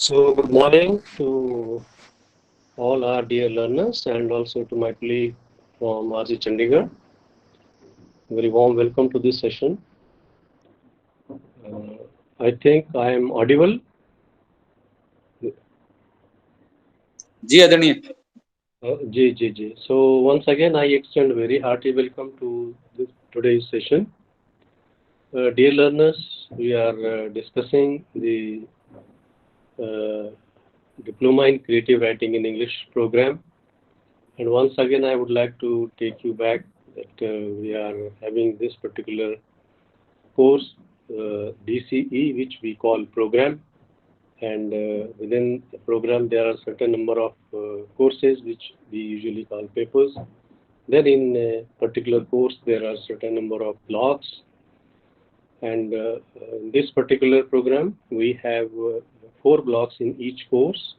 So, good morning to all our dear learners and also to my colleague from RG Chandigarh. Very warm welcome to this session. Uh, I think I am audible. जी आदरणीय Ji. So, once again, I extend very hearty welcome to today's session. Dear learners, we are discussing the uh, Diploma in Creative Writing in English program. And once again, I would like to take you back that we are having this particular course, DCE, which we call program. And within the program, there are certain number of courses which we usually call papers. Then in a particular course, there are certain number of blocks. And in this particular program, we have 4 blocks in each course.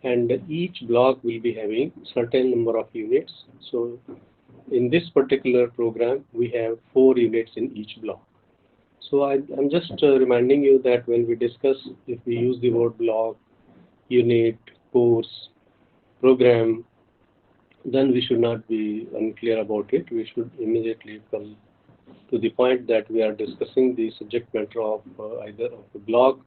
And each block will be having certain number of units. So in this particular program, we have 4 units in each block. So I'm just reminding you that when we discuss, if we use the word block, unit, course, program, then we should not be unclear about it. We should immediately come to the point that we are discussing the subject matter of either of a block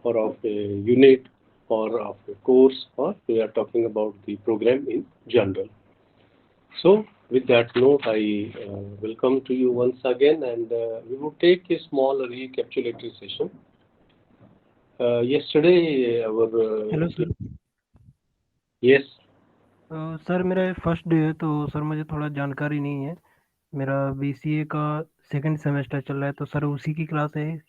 or of a unit or of a course, or we are talking about the program in general. So, with that note, I welcome to you once again, and we will take a small recapitulatory session. Yesterday, our hello sir. yes, sir मेरा first day है तो sir मुझे थोड़ा जानकारी नहीं है। मेरा BCA का सेकंड सेमेस्टर चल रहा है तो सर उसी की क्लास है।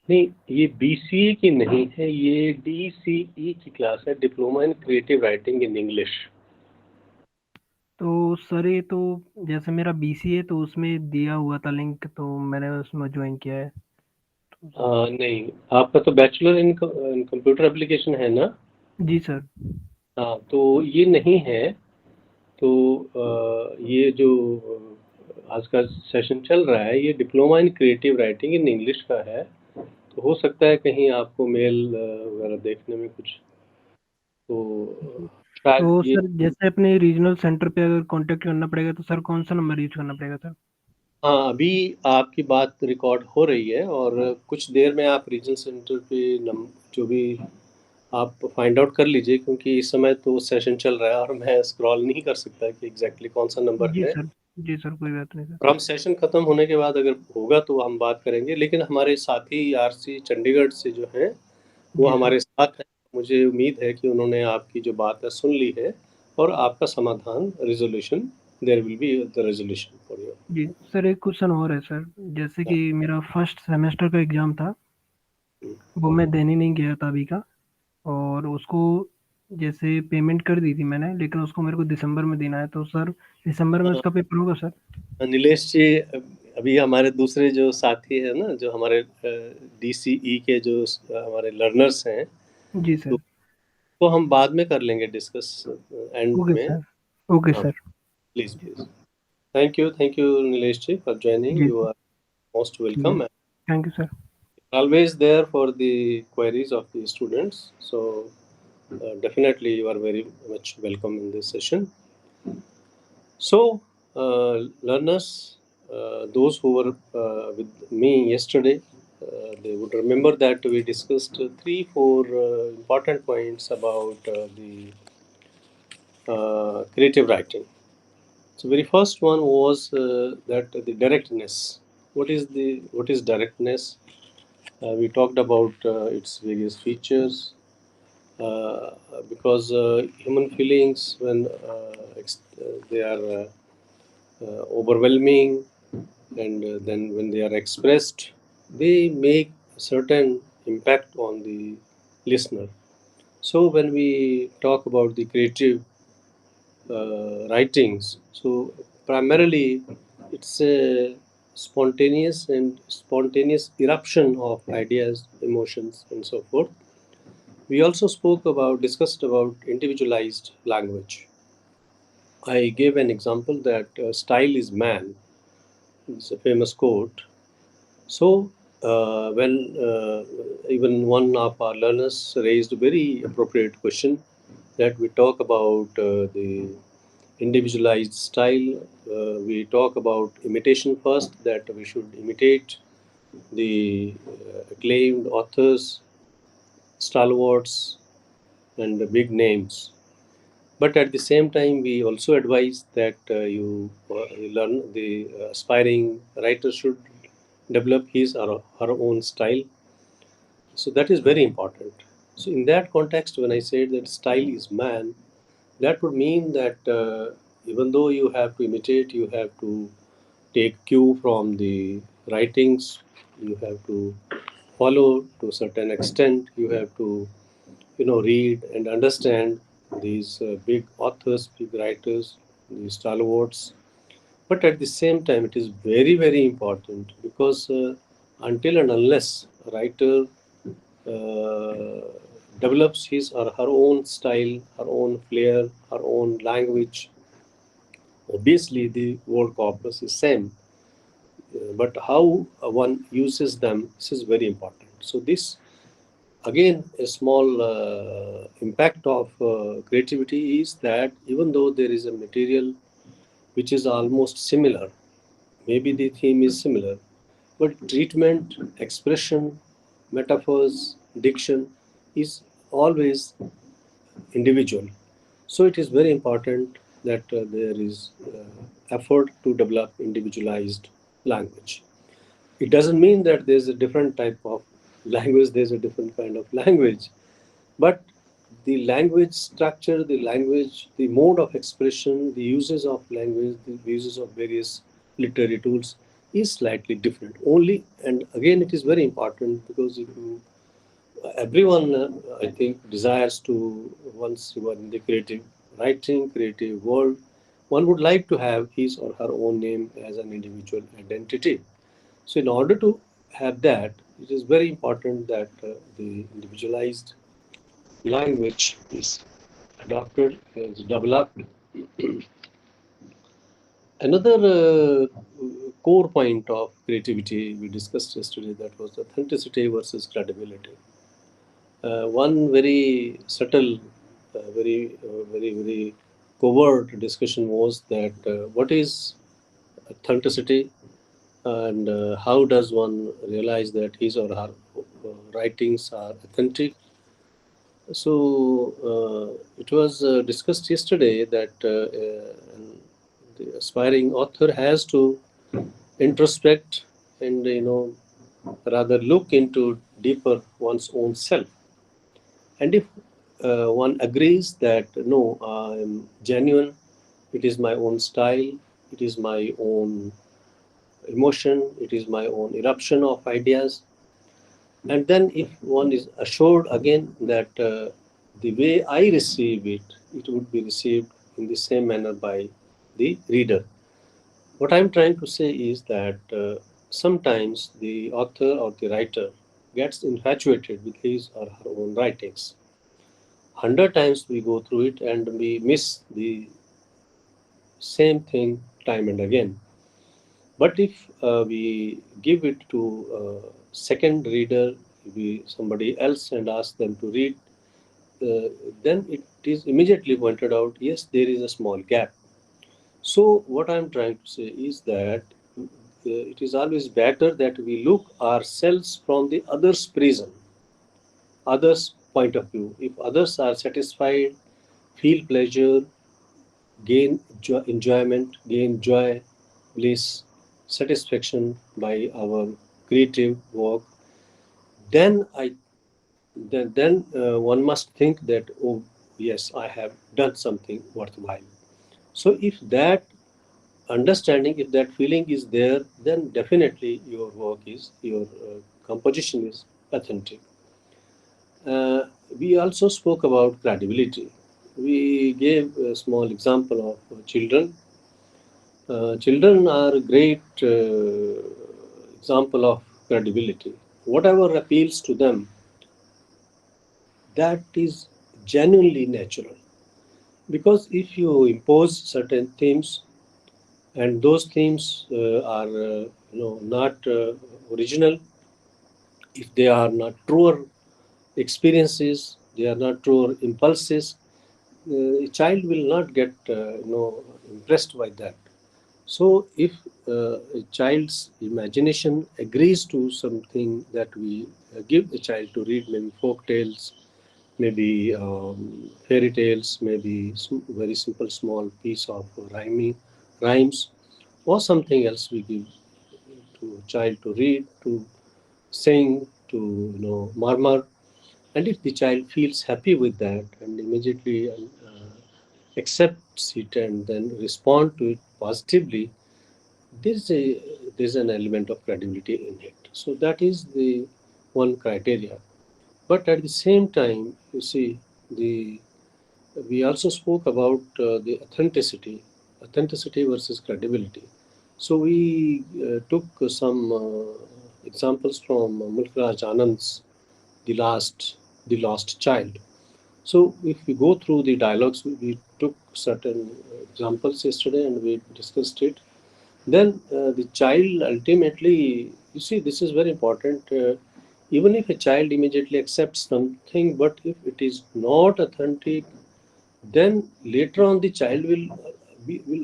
नहीं, ये BCA की नहीं है, ये DCE की क्लास है, diploma in creative writing in English. तो सर ये तो जैसे मेरा बीसीए तो उसमें दिया हुआ था लिंक तो मैंने उसमें ज्वाइन किया है। नहीं, आपका तो बैचलर इन कंप्यूटर एप्लीकेशन है ना? जी सर। हाँ, तो ये नहीं है। तो ये जो आज का सेशन चल रहा है, ये diploma in creative writing in English का है। तो हो सकता है कहीं आपको मेल वगैरह देखने में कुछ तो शायद तो ये। सर जैसे अपने रीजनल सेंटर पे अगर कांटेक्ट करना पड़ेगा तो सर कौन सा नंबर यूज करना पड़ेगा सर? हाँ, अभी आपकी बात रिकॉर्ड हो रही है और कुछ देर में आप रीजनल सेंटर पे जो भी आप फाइंड आउट कर लीजिए, क्योंकि इस समय तो सेशन चल रहा है और मैं स्क्रॉल नहीं कर सकता कि एग्जैक्टली कौन सा नंबर जी है। सर। जी सर कोई बात नहीं सर। और हम सेशन ख़त्म होने के बाद अगर होगा तो हम बात करेंगे, लेकिन हमारे साथी RC चंडीगढ़ से जो हैं वो जी सर। हमारे साथ हैं। मुझे उम्मीद है कि उन्होंने आपकी जो बात है सुन ली है और आपका समाधान resolution, there will be the resolution for you. जी सर एक क्वेश्चन और है सर। जैसे कि मेरा फर्स्ट सेमेस्टर का एग्जाम था वो मैं देने नहीं गया था अभी का, और उसको जैसे पेमेंट कर दी थी मैंने, लेकिन उसको मेरे को दिसंबर में देना है तो सर दिसंबर में उसका पेपर होगा सर? नीलेश जी, अभी हमारे दूसरे जो साथी है ना, जो हमारे DCE के जो हमारे लर्नर्स हैं, जी तो, सर। तो हम बाद में कर लेंगे डिस्कस एंड ओके में। सर। ओके हाँ, sir. Please please. Thank you Nilesh ji for joining, जी यू आर मोस्ट जी welcome, thank you sir. always there for the queries of the students. So definitely you are very much welcome in this session. So learners, those who were with me yesterday, they would remember that we discussed 3-4 important points about the creative writing. So very first one was that the directness. What is directness? We talked about its various features, because human feelings, when they are overwhelming, and then when they are expressed, they make a certain impact on the listener. So when we talk about the creative writings, so primarily it's a spontaneous eruption of ideas, emotions, and so forth. We also discussed about individualized language. I gave an example that style is man. It's a famous quote. So when even one of our learners raised a very appropriate question that we talk about the individualized style. We talk about imitation first, that we should imitate the acclaimed authors, stalwarts, and the big names. But at the same time, we also advise that you learn the aspiring writer should develop his or her own style. So that is very important. So in that context, when I said that style is man, that would mean that even though you have to imitate, you have to take cue from the writings, you have to follow to a certain extent, you have to read and understand these big authors, big writers, these stalwarts. But at the same time, it is very, very important because until and unless a writer uh, develops his or her own style, her own flair, her own language, obviously the word corpus is same. But how one uses them, this is very important. So this again, a small impact of creativity is that even though there is a material which is almost similar, maybe the theme is similar, but treatment, expression, metaphors, diction is always individual. So it is very important that there is effort to develop individualized language. It doesn't mean that there's a different type of language, there's a different kind of language, but the language structure, the language, the mode of expression, the uses of language, the uses of various literary tools is slightly different. Only, and again, it is very important because if you, everyone, I think, desires to, once you are in the creative writing, creative world, one would like to have his or her own name as an individual identity. So, in order to have that, it is very important that the individualized language is adopted, is developed. Another core point of creativity we discussed yesterday, that was authenticity versus credibility. One very subtle, very covert discussion was that what is authenticity and how does one realize that his or her writings are authentic. So it was discussed yesterday that the aspiring author has to introspect and rather look into deeper one's own self. And if one agrees that no, I'm genuine, it is my own style, it is my own emotion, it is my own eruption of ideas, and then if one is assured again that the way I receive it, it would be received in the same manner by the reader. What I'm trying to say is that sometimes the author or the writer gets infatuated with his or her own writings. 100 times we go through it and we miss the same thing time and again. But if we give it to second reader, somebody else, and ask them to read, then it is immediately pointed out, yes, there is a small gap. So what I'm trying to say is that it is always better that we look ourselves from the other's prism, others' point of view. If others are satisfied, feel pleasure, gain enjoyment, gain joy, bliss, satisfaction by our creative work, then one must think that, oh yes, I have done something worthwhile. So if that understanding, if that feeling is there, then definitely your work is, your composition is authentic. We also spoke about credibility. We gave a small example of children. Children are a great example of credibility. Whatever appeals to them, that is genuinely natural. Because if you impose certain themes, and those themes are not original, if they are not truer experiences, they are not truer impulses, a child will not get impressed by that. So if a child's imagination agrees to something that we give the child to read, maybe folk tales, maybe fairy tales, maybe very simple small piece of rhymes, or something else we give to a child to read, to sing, to murmur, and if the child feels happy with that and immediately accepts it and then respond to it positively, there's a there's an element of credibility in it. So that is the one criteria. But at the same time, you see, the we also spoke about the authenticity versus credibility. So we took some examples from Mulkraj Anand's The Lost Child. So if we go through the dialogues, we took certain examples yesterday and we discussed it. Then the child ultimately, you see, this is very important. Even if a child immediately accepts something, but if it is not authentic, then later on the child will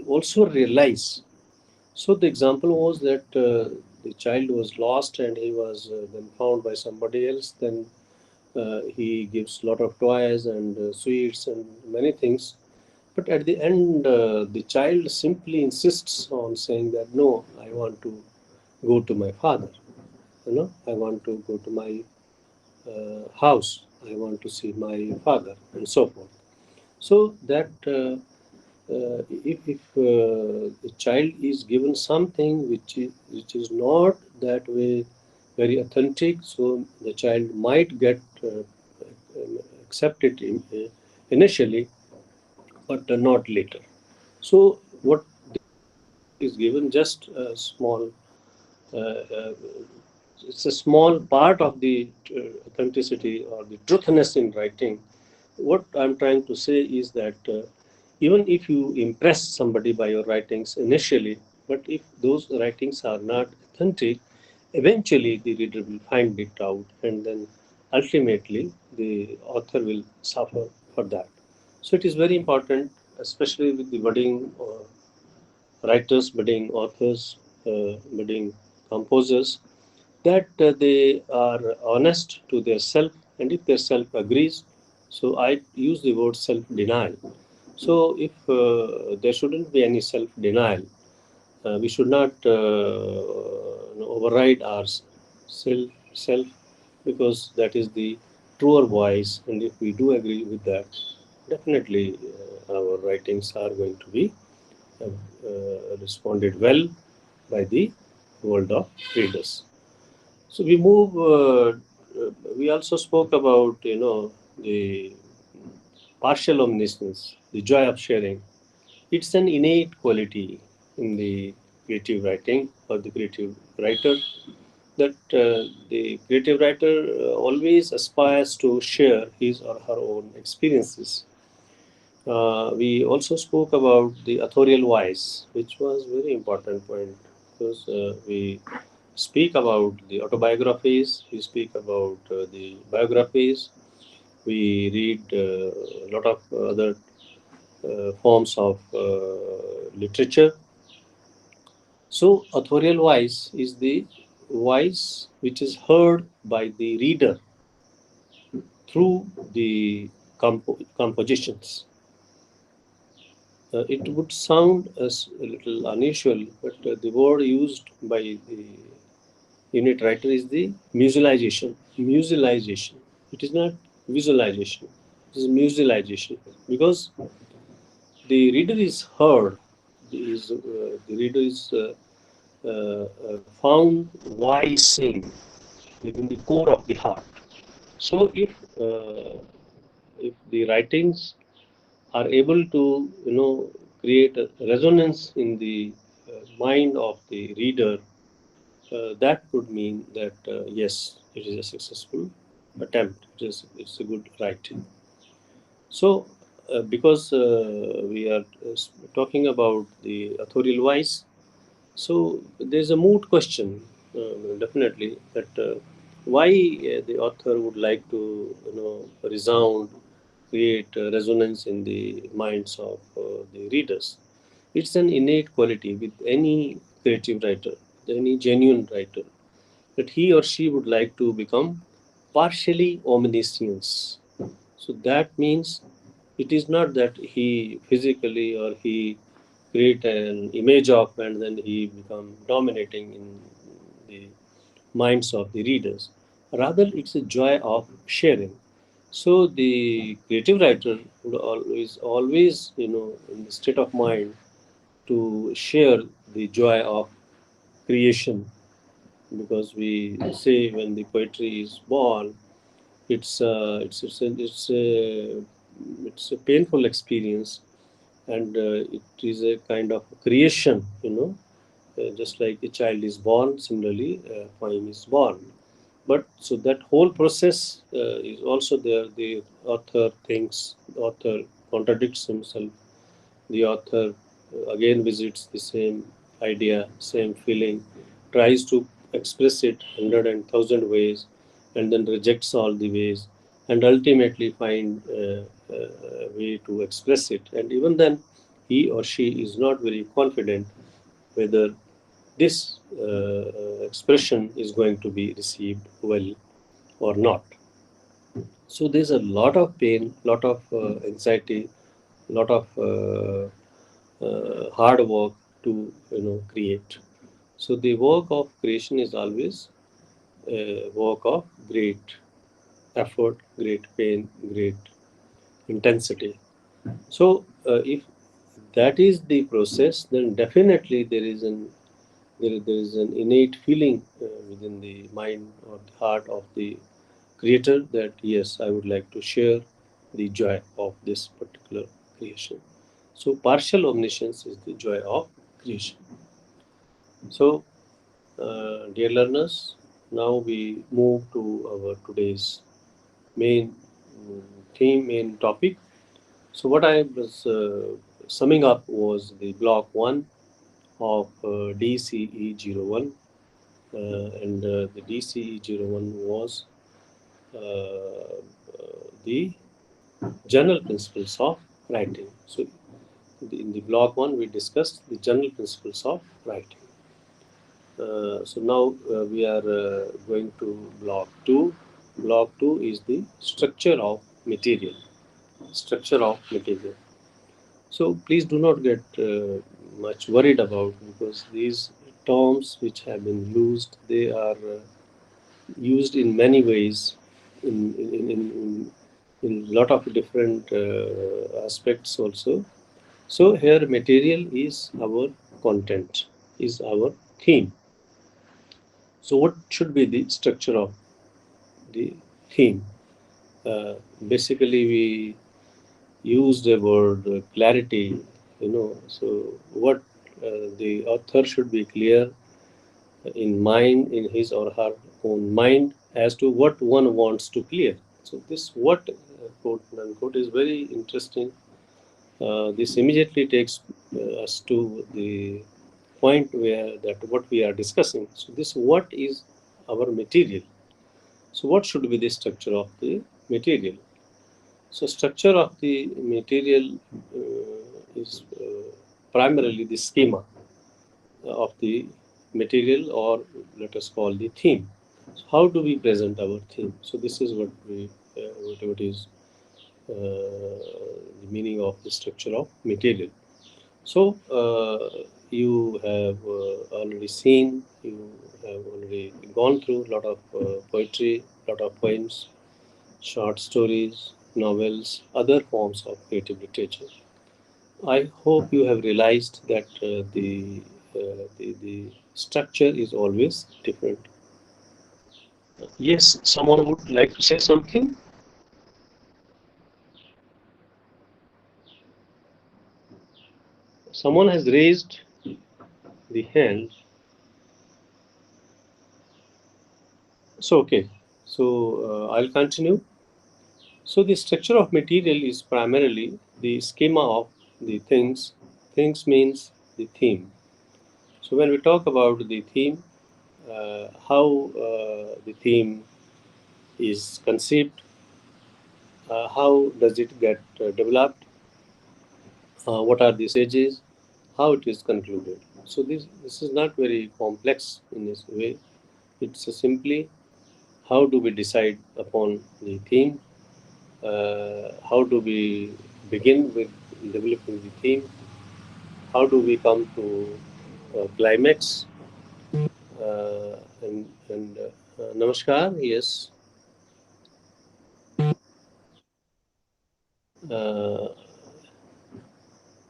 also realize. So the example was that the child was lost and he was then found by somebody else. Then he gives a lot of toys and sweets and many things. But at the end, the child simply insists on saying that no, I want to go to my father. I want to go to my house. I want to see my father, and so forth. So that if a child is given something which is not that way very authentic, so the child might get accept it initially, but not later. So what is given just a small, uh, uh, it's a small part of the authenticity or the truthness in writing. What I'm trying to say is that even if you impress somebody by your writings initially, but if those writings are not authentic, eventually the reader will find it out, and then ultimately the author will suffer for that. So it is very important, especially with the budding writers, budding authors, budding composers, that they are honest to their self, and if their self agrees, so I use the word self denial. So if there shouldn't be any self denial, we should not override our self, because that is the truer voice, and if we do agree with that, definitely our writings are going to be responded well by the world of readers. So we move. We also spoke about the partial omniscience, the joy of sharing. It's an innate quality in the creative writing or the creative writer, that the creative writer always aspires to share his or her own experiences. We also spoke about the authorial voice, which was very important point, because we speak about the autobiographies, we speak about the biographies, we read a lot of other forms of literature. So, authorial voice is the voice which is heard by the reader through the compositions. It would sound as a little unusual, but the word used by the unit writer is the musilization. Musilization. It is not visualization. It is musilization, because the reader is heard. The reader is found voicing within the core of the heart. So if the writings are able to create a resonance in the mind of the reader, that would mean that yes, it is a successful attempt. It's a good writing. So because we are talking about the authorial voice, so there's a moot question, definitely, that why the author would like to, resound, create resonance in the minds of the readers. It's an innate quality with any creative writer, any genuine writer, that he or she would like to become partially omniscient. So that means it is not that he physically or he create an image of and then he become dominating in the minds of the readers. Rather, it's a joy of sharing. So the creative writer would always, in the state of mind to share the joy of creation, because we say when the poetry is born, it's a painful experience, and it is a kind of creation, just like a child is born, similarly a poem is born. But so that whole process is also there. The author thinks, the author contradicts himself, the author again visits the same idea, same feeling, tries to express it 100 and 1,000 ways, and then rejects all the ways, and ultimately find a way to express it. And even then, he or she is not very confident whether this expression is going to be received well or not. So there's a lot of pain, lot of anxiety, lot of hard work to create. So the work of creation is always a work of great effort, great pain, great intensity. So if that is the process, then definitely there is an innate feeling within the mind or the heart of the creator that yes, I would like to share the joy of this particular creation. So partial omniscience is the joy of creation. So dear learners, now we move to our today's main theme, main topic. So what I was summing up was the block 1 of DCE 01, and the DCE 01 was the general principles of writing. So in the block 1 we discussed the general principles of writing. So now we are going to block 2. Block 2 is the structure of material. Structure of material. So please do not get much worried about, because these terms which have been used, they are used in many ways in lot of different aspects also. So here material is our content, is our theme. So what should be the structure of the theme? Basically, we use the word clarity, so what the author should be clear in mind, in his or her own mind, as to what one wants to clear. So this what, quote unquote, is very interesting. This immediately takes us to the point where that what we are discussing. So this what is our material. So what should be the structure of the material? So structure of the material is primarily the schema of the material, or let us call the theme. So how do we present our theme? So this is what we what is the meaning of the structure of material. So you have already seen, you have already gone through a lot of poetry, lot of poems, short stories, novels, other forms of creative literature. I hope you have realized that the structure is always different. Yes, someone would like to say something? Someone has raised the hand. So, okay. So, I'll continue. So, the structure of material is primarily the schema of the things. Things means the theme. So, when we talk about the theme, how the theme is conceived, how does it get developed, what are the stages, how it is concluded. So this is not very complex in this way. It's simply how do we decide upon the theme, how do we begin with developing the theme, how do we come to climax, and namaskar, yes. Uh,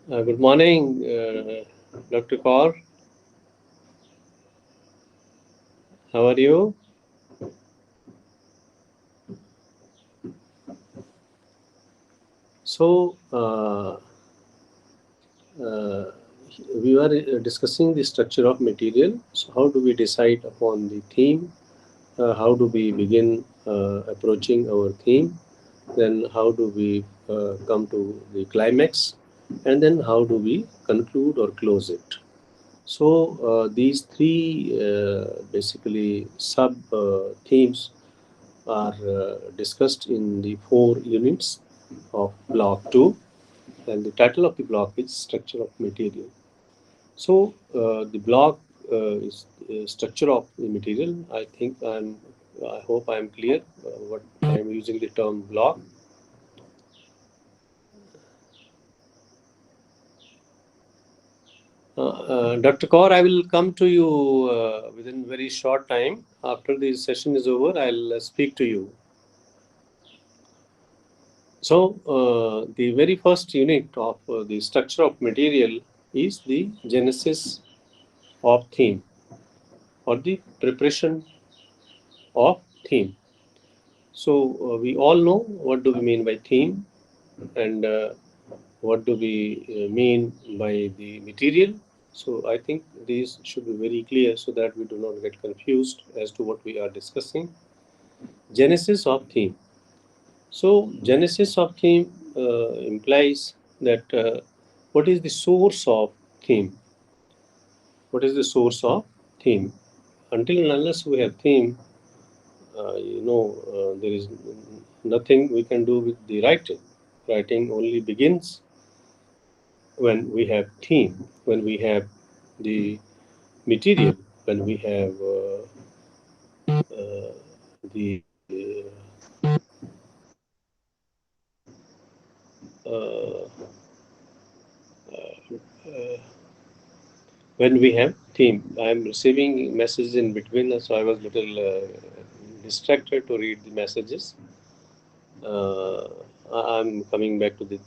Good morning, Dr. Kaur. How are you? So, we were discussing the structure of material. So, how do we decide upon the theme? How do we begin approaching our theme? Then, how do we come to the climax? And then, how do we conclude or close it? So, these three basically sub themes are discussed in the 4 units of block 2, and the title of the block is structure of material. So the block is structure of the material. I hope I am clear what I am using the term block. Dr. Kaur, I will come to you within very short time. After the session is over, I'll speak to you. So the very first unit of the structure of material is the genesis of theme or the preparation of theme. So we all know what do we mean by theme, and what do we mean by the material. So I think these should be very clear so that we do not get confused as to what we are discussing. Genesis of theme. So genesis of theme implies that what is the source of theme? What is the source of theme? Until and unless we have theme, there is nothing we can do with the writing. Writing only begins when we have theme, when we have the material, when we have the uh, uh, when we have theme. I am receiving messages in between, so I was little distracted to read the messages. I'm coming back to the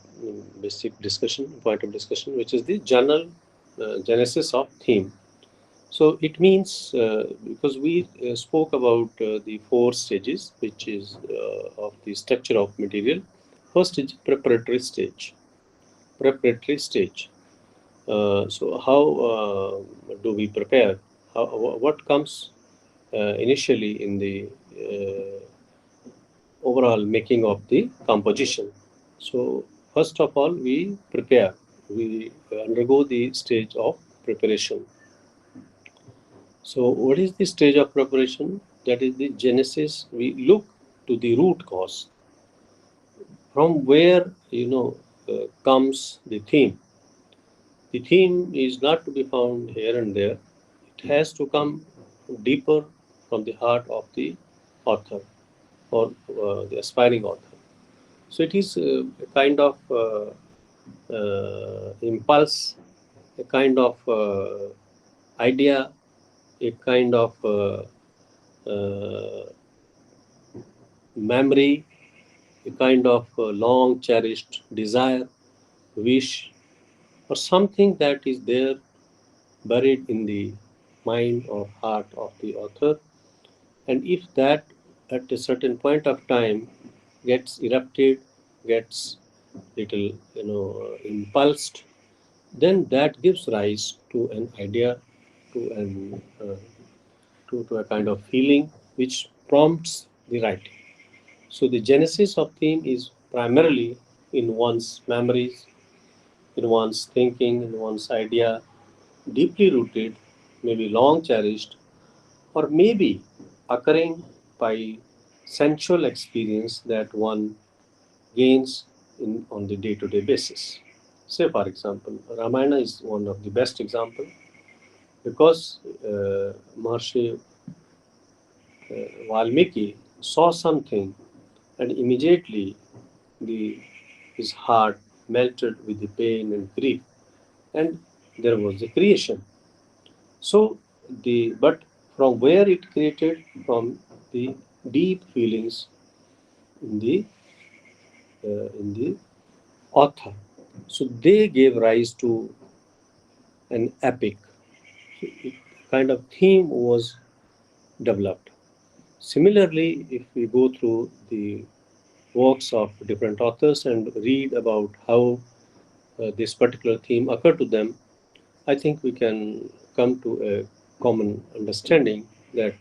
basic discussion, point of discussion, which is the general genesis of theme. So it means, because we spoke about the 4 stages, which is of the structure of material. First is preparatory stage. Preparatory stage. So how do we prepare? What comes initially in the overall making of the composition? So first of all, we prepare. We undergo the stage of preparation. So what is the stage of preparation? That is the genesis. We look to the root cause. From where comes the theme? The theme is not to be found here and there. It has to come deeper from the heart of the author or the aspiring author. So it is a kind of impulse, a kind of idea, a kind of memory, a kind of long cherished desire, wish, or something that is there buried in the mind or heart of the author. And if that at a certain point of time gets erupted, gets little impulsed, then that gives rise to an idea, to an to a kind of feeling which prompts the writing. So the genesis of theme is primarily in one's memories, in one's thinking, in one's idea, deeply rooted, maybe long cherished, or maybe occurring by sensual experience that one gains on the day-to-day basis. Say, for example, Ramayana is one of the best example because Maharshi Valmiki saw something and immediately his heart melted with the pain and grief, and there was the creation. So but from where it created? From the deep feelings in the author. So they gave rise to an epic. Kind of theme was developed. Similarly, if we go through the works of different authors and read about how this particular theme occurred to them, I think we can come to a common understanding that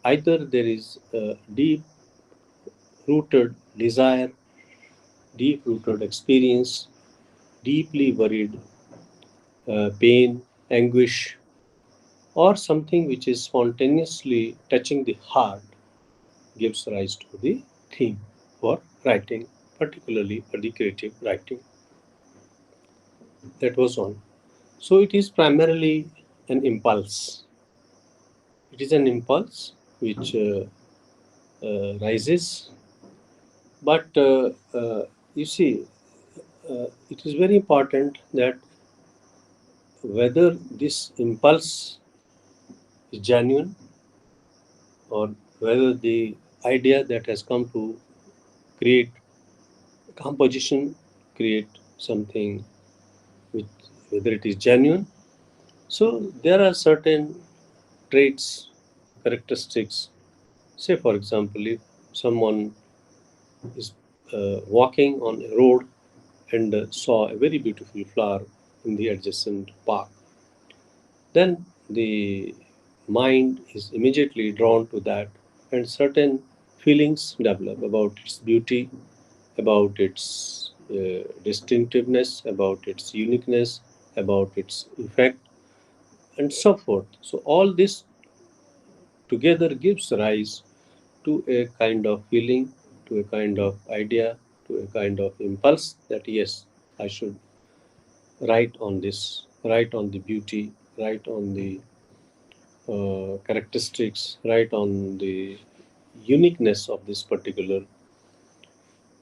either there is a deep rooted desire, deep rooted experience, deeply worried pain, anguish, or something which is spontaneously touching the heart gives rise to the theme for writing, particularly for the creative writing. That was one. So it is primarily an impulse. It is an impulse which rises, but you see, it is very important that whether this impulse is genuine or whether the idea that has come to create composition, create something with whether it is genuine. So there are certain traits, characteristics. Say, for example, if someone is walking on a road and saw a very beautiful flower in the adjacent park, then the mind is immediately drawn to that, and certain feelings develop about its beauty, about its distinctiveness, about its uniqueness, about its effect, and so forth. So, all this together gives rise to a kind of feeling, to a kind of idea, to a kind of impulse that yes, I should write on this, write on the beauty, write on the characteristics, write on the uniqueness of this particular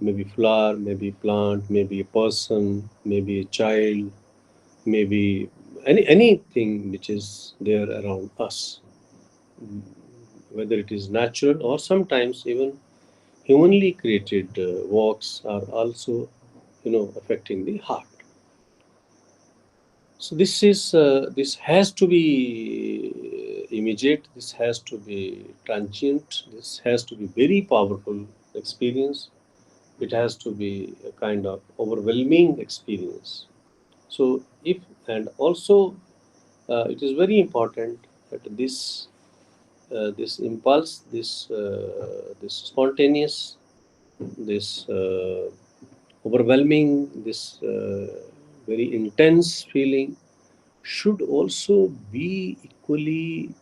maybe flower, maybe plant, maybe a person, maybe a child, maybe anything which is there around us, whether it is natural or sometimes even humanly created works are also affecting the heart. So this has to be immediate, this has to be transient, this has to be very powerful experience, it has to be a kind of overwhelming experience. So if and also it is very important that this impulse, this spontaneous, this overwhelming, this very intense feeling should also be equally,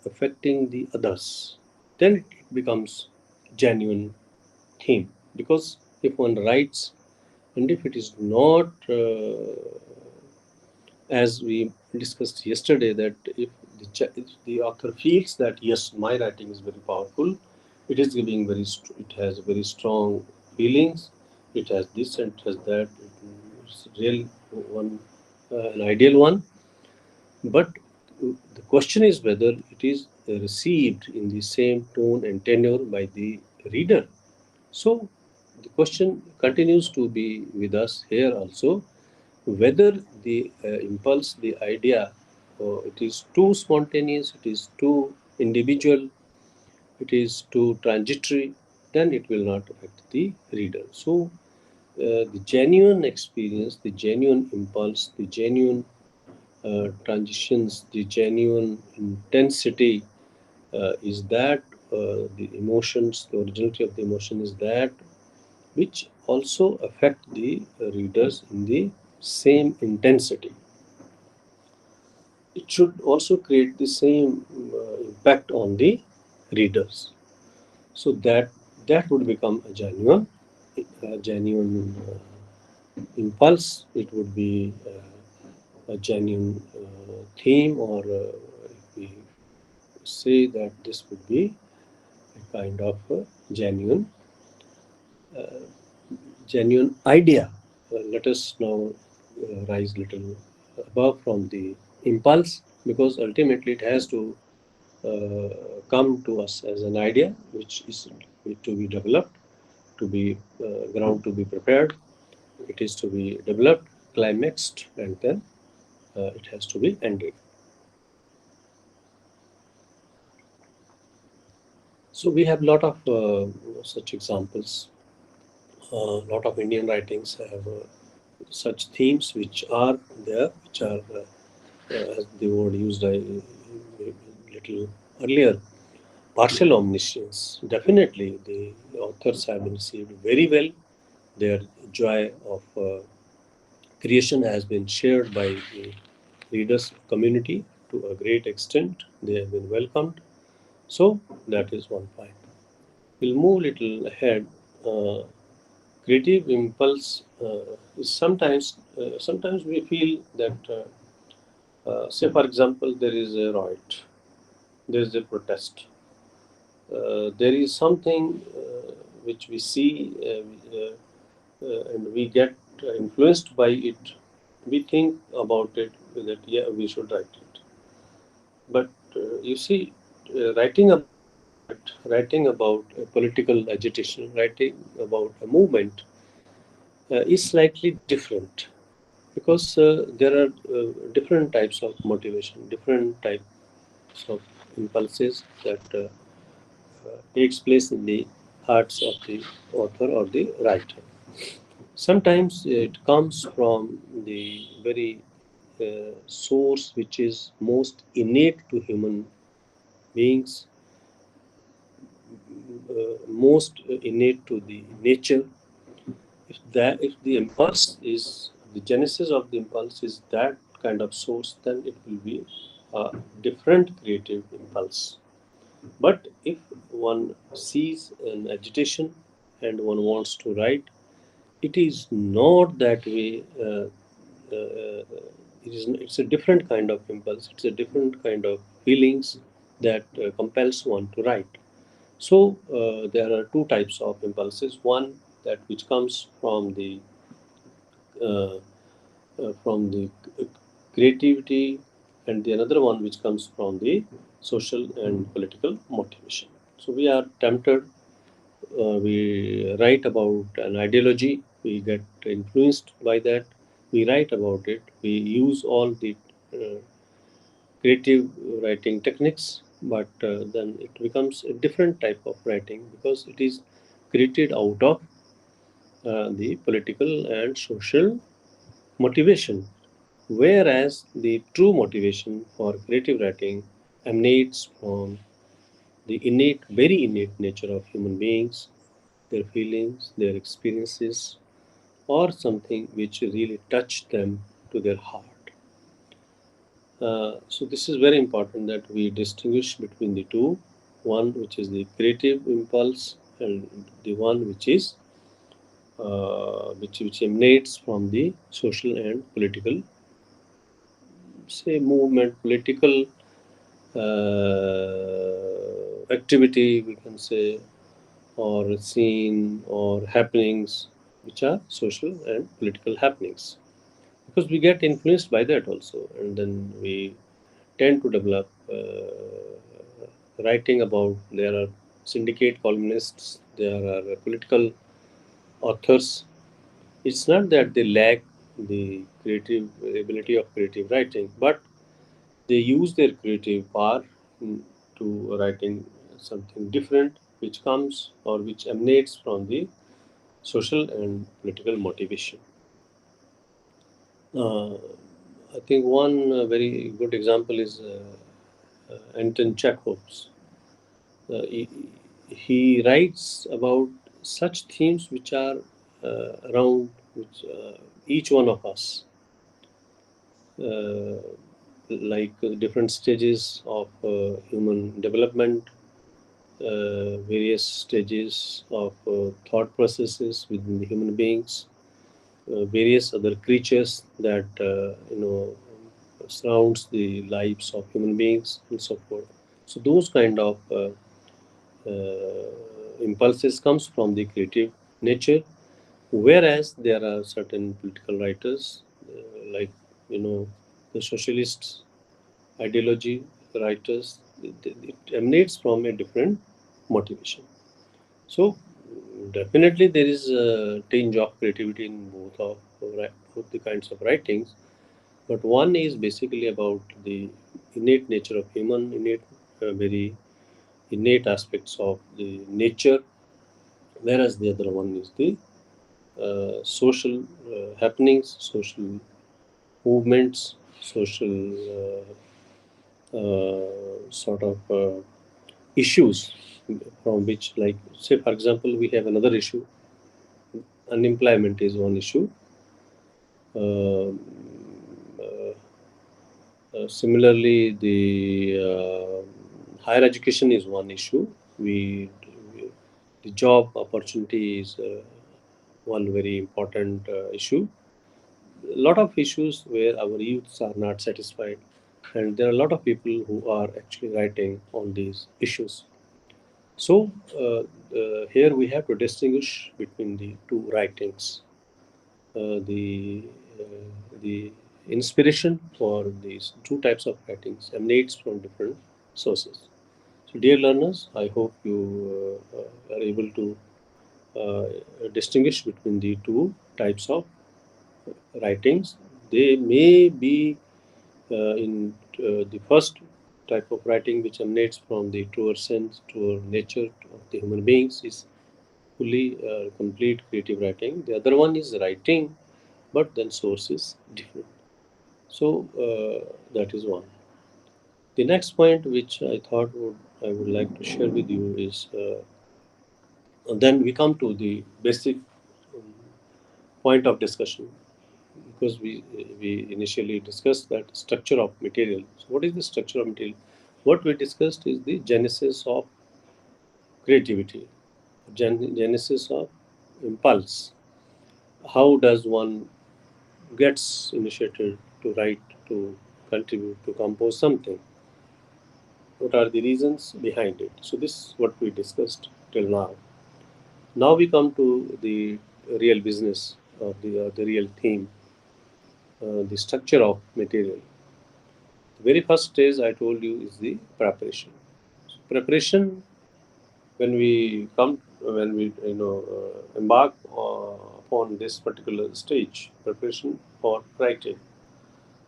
affecting the others. Then it becomes genuine theme. Because if one writes and if it is not, as we discussed yesterday, that if the author feels that yes, my writing is very powerful, it is giving it has very strong feelings, it has this and it has that, it's real one, an ideal one. But the question is whether it is received in the same tone and tenor by the reader. So the question continues to be with us here also, whether the impulse, the idea, it is too spontaneous, it is too individual, it is too transitory, then it will not affect the reader. So the genuine experience, the genuine impulse, the genuine transitions, the genuine intensity is that the emotions, the originality of the emotion is that which also affect the readers in the same intensity. It should also create the same impact on the readers. So that would become a genuine impulse. It would be a genuine theme, or if we say that this would be a kind of genuine idea. Let us now rise little above from the impulse, because ultimately it has to come to us as an idea, which is to be developed, to be ground, to be prepared. It is to be developed, climaxed, and then it has to be ended. So we have a lot of such examples. A lot of Indian writings have such themes which are there, which are, as the word used a little earlier, partial omniscience. Definitely, the authors have been received very well. Their joy of creation has been shared by the readers community to a great extent. They have been welcomed. So that is one point. We'll move little ahead. Uh, Creative impulse is sometimes we feel that, say for example, there is a riot, there is a protest, there is something which we see, and we get influenced by it. We think about it that yeah, we should write it. But you see, writing about a riot, writing about a political agitation, writing about a movement is slightly different, because there are different types of motivation, different types of impulses that takes place in the hearts of the author or the writer. Sometimes it comes from the very source which is most innate to human beings, most innate to the nature. If the impulse is the genesis of the impulse is that kind of source, then it will be a different creative impulse. But if one sees an agitation and one wants to write, it is not that way. It's a different kind of impulse. It's a different kind of feelings that compels one to write. So there are two types of impulses. One that which comes uh, from the creativity, and the another one which comes from the social and political motivation. So we are tempted. We write about an ideology. We get influenced by that. We write about it. We use all the uh, creative writing techniques, but then it becomes a different type of writing, because it is created out of the political and social motivation. Whereas the true motivation for creative writing emanates from the very innate nature of human beings, their feelings, their experiences, or something which really touched them to their heart. So this is very important that we distinguish between the two, one which is the creative impulse and the one which is which emanates from the social and political, say, movement, political activity, we can say, or scene or happenings, which are social and political happenings, because we get influenced by that also, and then we tend to develop writing about. There are syndicate columnists, there are political authors. It's not that they lack the creative ability of creative writing, but they use their creative power to writing something different, which comes or which emanates from the social and political motivation. Uh, I think one very good example is Anton Chekhov's. Uh, he, he writes about such themes which are around which, each one of us, uh, like different stages of human development, various stages of thought processes within the human beings, various other creatures that surrounds the lives of human beings and so forth. So those kind of impulses comes from the creative nature, whereas there are certain political writers like the socialist ideology writers, it emanates from a different motivation. So definitely there is a tinge of creativity in both the kinds of writings, but one is basically about the innate nature of human, very innate aspects of the nature, whereas the other one is the social happenings, social movements, social sort of issues from which, like, say, for example, we have another issue. Unemployment is one issue. Uh, Similarly, the higher education is one issue. We the job opportunity is one very important issue. A lot of issues where our youths are not satisfied, and there are a lot of people who are actually writing on these issues. So here we have to distinguish between the two writings. The inspiration for these two types of writings emanates from different sources. So, dear learners, I hope you are able to distinguish between the two types of writings. They may be in the first type of writing, which emanates from the truer sense, truer nature of the human beings, is fully complete creative writing. The other one is writing, but then source is different. So that is one. The next point, which I would like to share with you, is and then we come to the basic um, point of discussion, because we initially discussed that structure of material. So what is the structure of material? What we discussed is the genesis of creativity, genesis of impulse. How does one gets initiated to write, to contribute, to compose something? What are the reasons behind it? So this is what we discussed till now. Now we come to the real business of the real theme, the structure of material. The very first stage I told you is the preparation. So preparation, when we embark upon this particular stage, preparation for writing.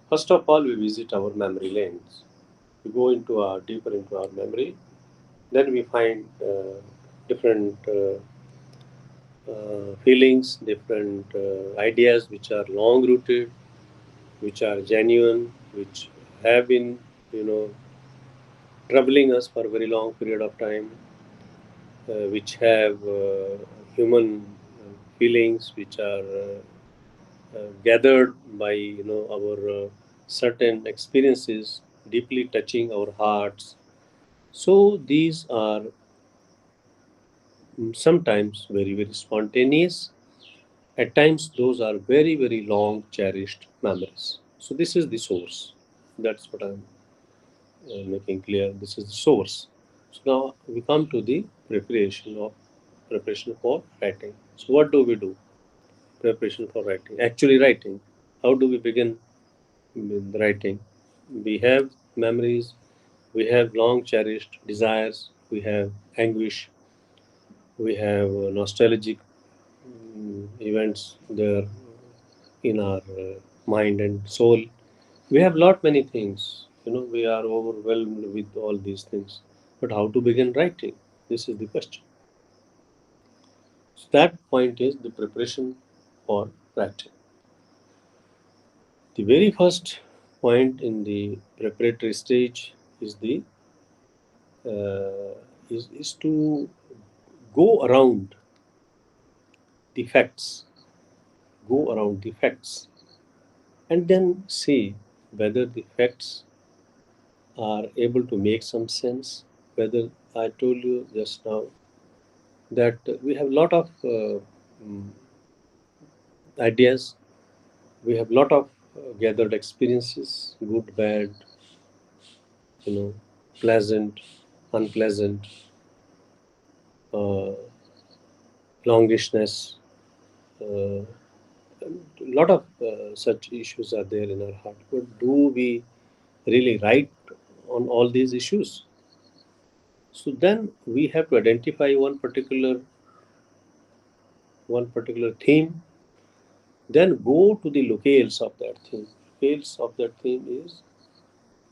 First of all, we visit our memory lanes. We go into our deeper into our memory. Then we find different feelings, different ideas which are long rooted, which are genuine, which have been, you know, troubling us for a very long period of time, which have human feelings, which are gathered by our certain experiences, deeply touching our hearts. So these are sometimes very very spontaneous. At times, those are very, very long cherished memories. So, this is the source. That's what I'm making clear. This is the source. So, now we come to the preparation for writing. So, what do we do? Preparation for writing. Actually, writing. How do we begin with writing? We have memories, we have long cherished desires, we have anguish, we have nostalgic events there in our mind and soul. We have lot many things. We are overwhelmed with all these things. But how to begin writing? This is the question. So that point is the preparation for writing. The very first point in the preparatory stage is the is to go around the facts, go around the facts, and then see whether the facts are able to make some sense, whether I told you just now that we have a lot of ideas, we have a lot of gathered experiences, good, bad, pleasant, unpleasant, uh, longishness. A lot of such issues are there in our heart. But do we really write on all these issues? So then we have to identify one particular theme, then go to the locales of that theme. Locales of that theme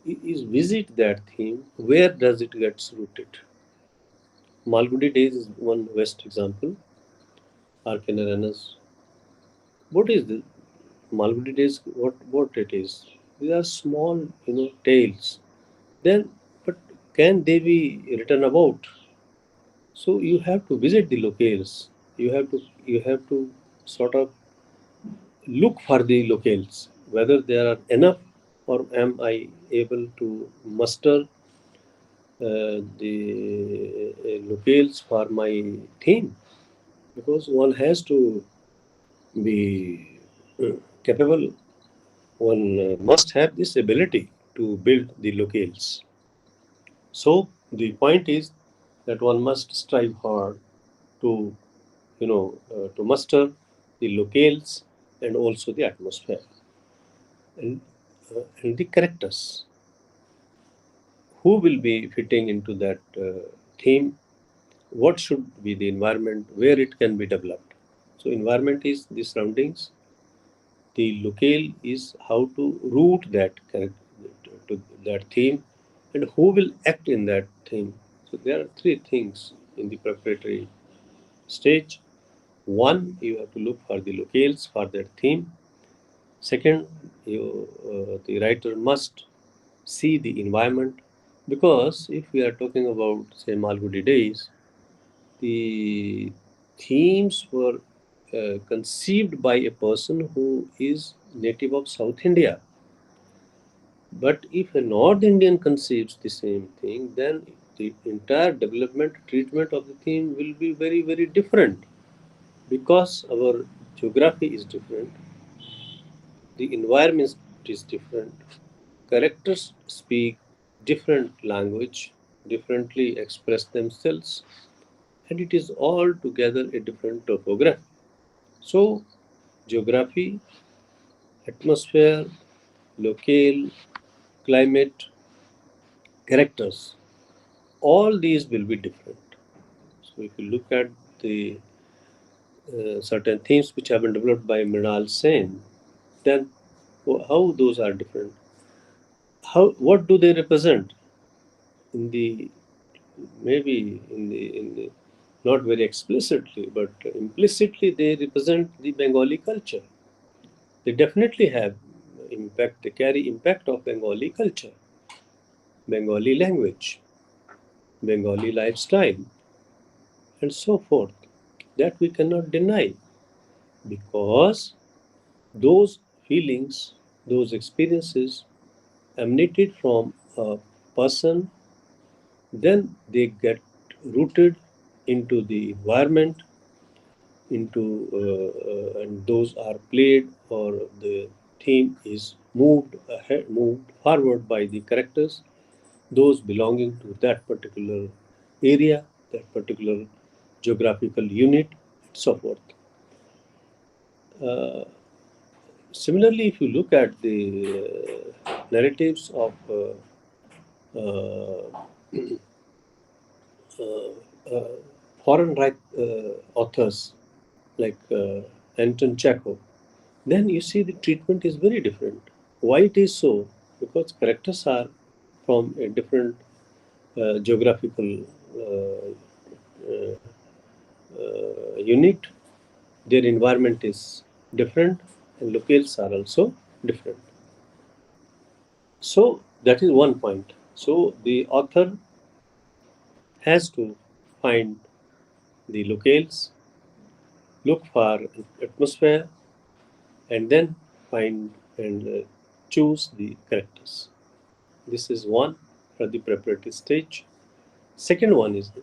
is visit that theme. Where does it gets rooted? Malgudi days is one best example. Arcanaranas. What is the Malgudi days? What it is? These are small, tales. Then, but can they be written about? So you have to visit the locales. You have to sort of look for the locales, whether there are enough or am I able to muster the locales for my theme, because one has to be capable, one must have this ability to build the locales. So the point is that one must strive hard to to muster the locales and also the atmosphere and, and the characters who will be fitting into that theme, what should be the environment where it can be developed. So environment is the surroundings, the locale is how to root that character to that theme, and who will act in that theme. So there are three things in the preparatory stage. One, you have to look for the locales for that theme. Second, the writer must see the environment, because if we are talking about, say, Malgudi days, the themes were conceived by a person who is native of South India. But if a North Indian conceives the same thing, then the entire development treatment of the theme will be very, very different, because our geography is different, the environment is different, characters speak different language, differently express themselves, and it is all together a different topography. So, geography, atmosphere, locale, climate, characters, all these will be different. So, if you look at the certain themes which have been developed by Mrinal Sen, then how those are different? What do they represent? In the maybe in the not very explicitly, but implicitly they represent the Bengali culture. They definitely have impact. They carry impact of Bengali culture, Bengali language, Bengali lifestyle, and so forth. That we cannot deny, because those feelings, those experiences emanated from a person, then they get rooted into the environment, and those are played, or the theme is moved ahead, moved forward by the characters, those belonging to that particular area, that particular geographical unit, and so forth. Uh, Similarly, if you look at the narratives of uh, uh, foreign right authors like Anton Chekhov, then you see the treatment is very different. Why it is so? Because characters are from a different geographical uh, unit, their environment is different, and locales are also different. So that is one point. So the author has to find the locales, look for atmosphere, and then find and choose the characters. This is one for the preparatory stage. Second one is the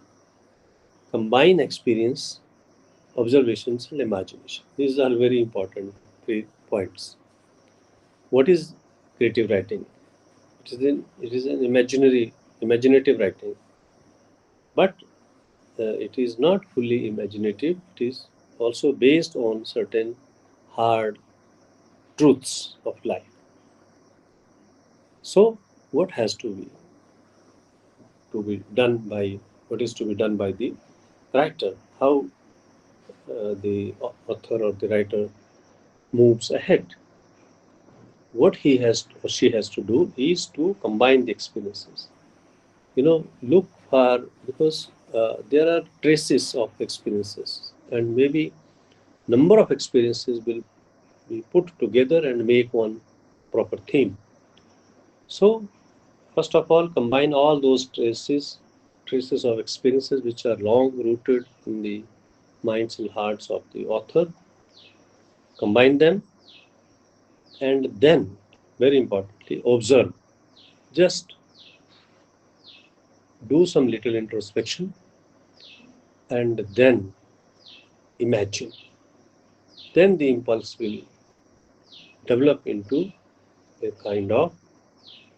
combine experience, observations, and imagination. These are very important 3 points. What is creative writing? It is an imaginative writing, but it is not fully imaginative. It is also based on certain hard truths of life. So, what has to be done by what is to be done by the writer? How the author or the writer moves ahead? What he has or she has to do is to combine the experiences. Look for, because there are traces of experiences, and maybe number of experiences will be put together and make one proper theme. So, first of all, combine all those traces of experiences which are long rooted in the minds and hearts of the author. Combine them, and then, very importantly, observe. Just do some little introspection, and then imagine. Then the impulse will develop into a kind of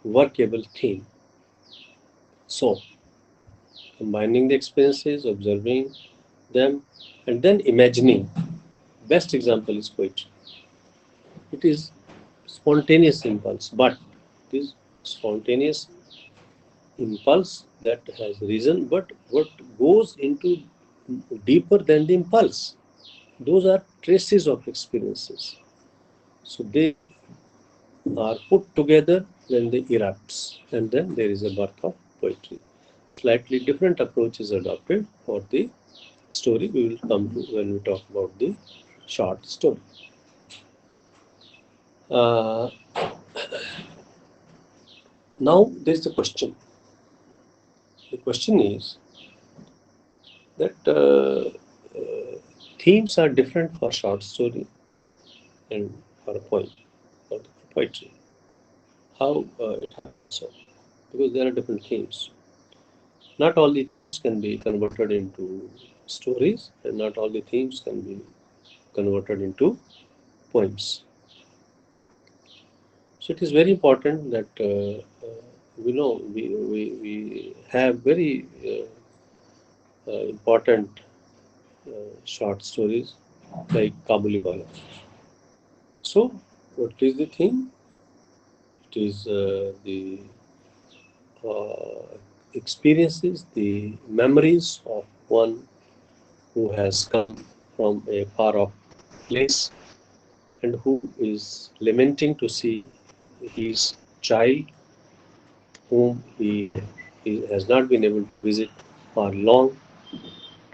workable theme. So, combining the experiences, observing them, and then imagining. Best example is poetry. It is spontaneous impulse, but it is spontaneous impulse that has reason, but what goes into deeper than the impulse, those are traces of experiences. So they are put together, then they erupts, and then there is a birth of poetry. Slightly different approach is adopted for the story. We will come to when we talk about the short story. Now there is a question. The question is that themes are different for short story and for a poem or poetry. How it happens so? Because there are different themes. Not all the themes can be converted into stories, and not all the themes can be converted into poems. So it is very important that we have very important short stories like Kabuliwala. So what is the theme? It is the experiences, the memories of one who has come from a far off place and who is lamenting to see his child whom he has not been able to visit for long,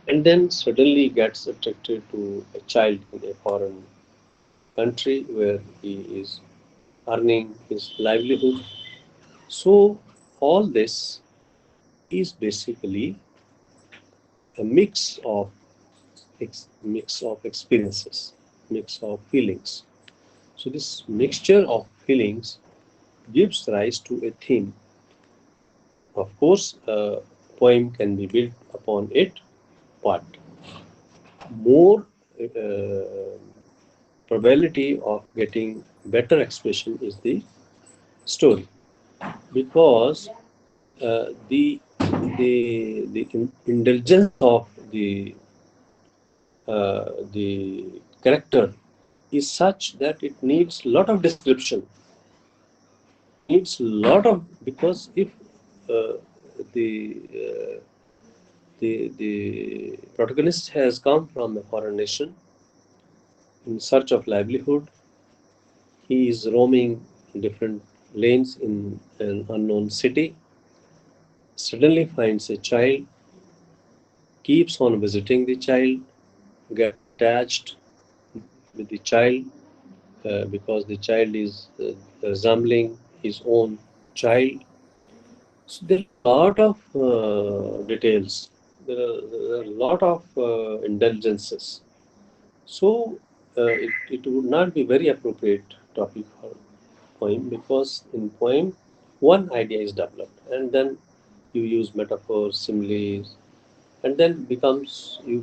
and then suddenly gets attracted to a child in a foreign country where he is earning his livelihood. So all this is basically a mix of experiences, mix of feelings. So this mixture of feelings gives rise to a theme. Of course, a poem can be built upon it, but more probability of getting better expression is the story, because the indulgence of the character is such that it needs a lot of description, needs a lot of, because if uh, the uh, the protagonist has come from a foreign nation in search of livelihood, he is roaming different lanes in an unknown city, suddenly finds a child, keeps on visiting the child, get attached with the child because the child is resembling his own child. So there are a lot of details. There are a lot of indulgences. So it would not be very appropriate topic for poem, because in poem one idea is developed and then you use metaphors, similes, and then you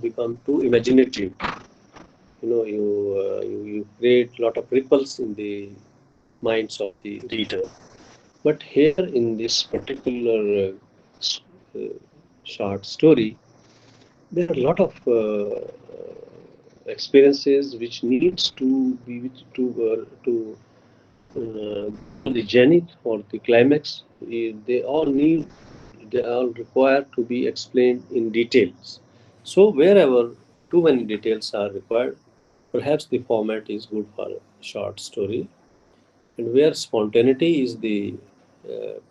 become too imaginative. You create a lot of ripples in the minds of the reader. But here in this particular short story, there are a lot of experiences which needs to be to the zenith or the climax. They all require to be explained in details. So wherever too many details are required, perhaps the format is good for a short story, and where spontaneity is the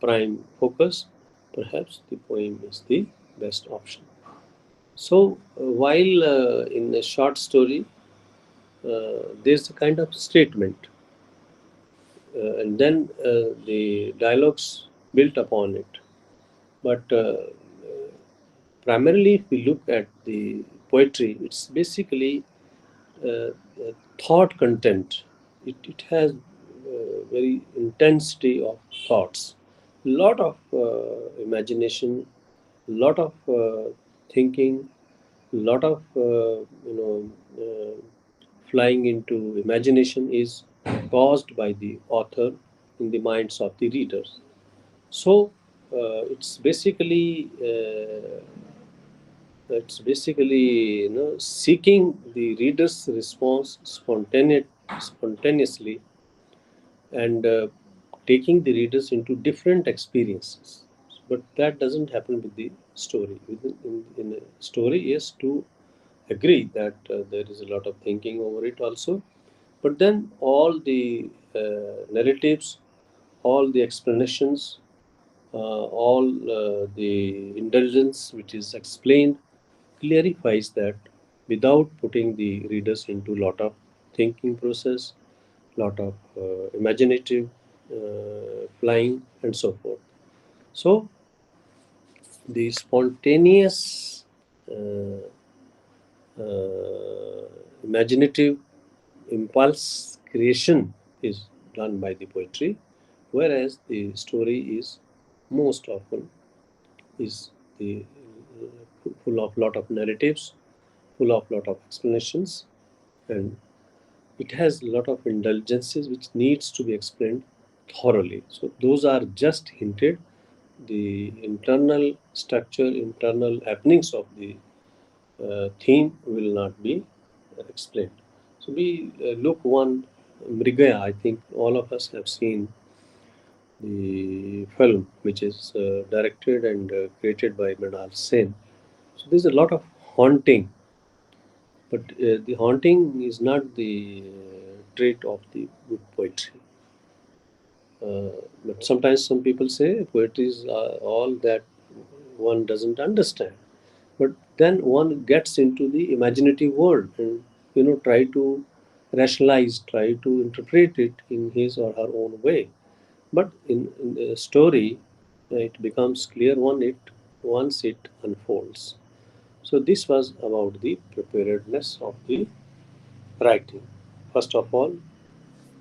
prime focus, perhaps the poem is the best option. So while in a short story, there's a kind of statement, and then the dialogues built upon it. But primarily, if we look at the poetry, it's basically thought content. It has very intensity of thoughts, lot of imagination, lot of thinking, lot of flying into imagination is caused by the author in the minds of the readers. So it's basically seeking the reader's response spontaneously, and taking the readers into different experiences. But that doesn't happen with the story. In a story, yes, to agree that there is a lot of thinking over it also, but then all the narratives, all the explanations, all the indulgence which is explained clarifies that without putting the readers into lot of thinking process, lot of imaginative flying and so forth. So the spontaneous imaginative impulse creation is done by the poetry, whereas the story is most often is the full of lot of narratives, full of lot of explanations, and it has a lot of indulgences which needs to be explained thoroughly. So those are just hinted. The internal structure, internal happenings of the theme will not be explained. So we look one Mrigaya. I think all of us have seen the film, which is directed and created by Mrinal Sen. So there's a lot of haunting, but the haunting is not the trait of the good poetry. But sometimes some people say poetry is all that one doesn't understand. But then one gets into the imaginative world and try to rationalize, try to interpret it in his or her own way. But in the story, it becomes clear once it unfolds. So this was about the preparedness of the writing. First of all,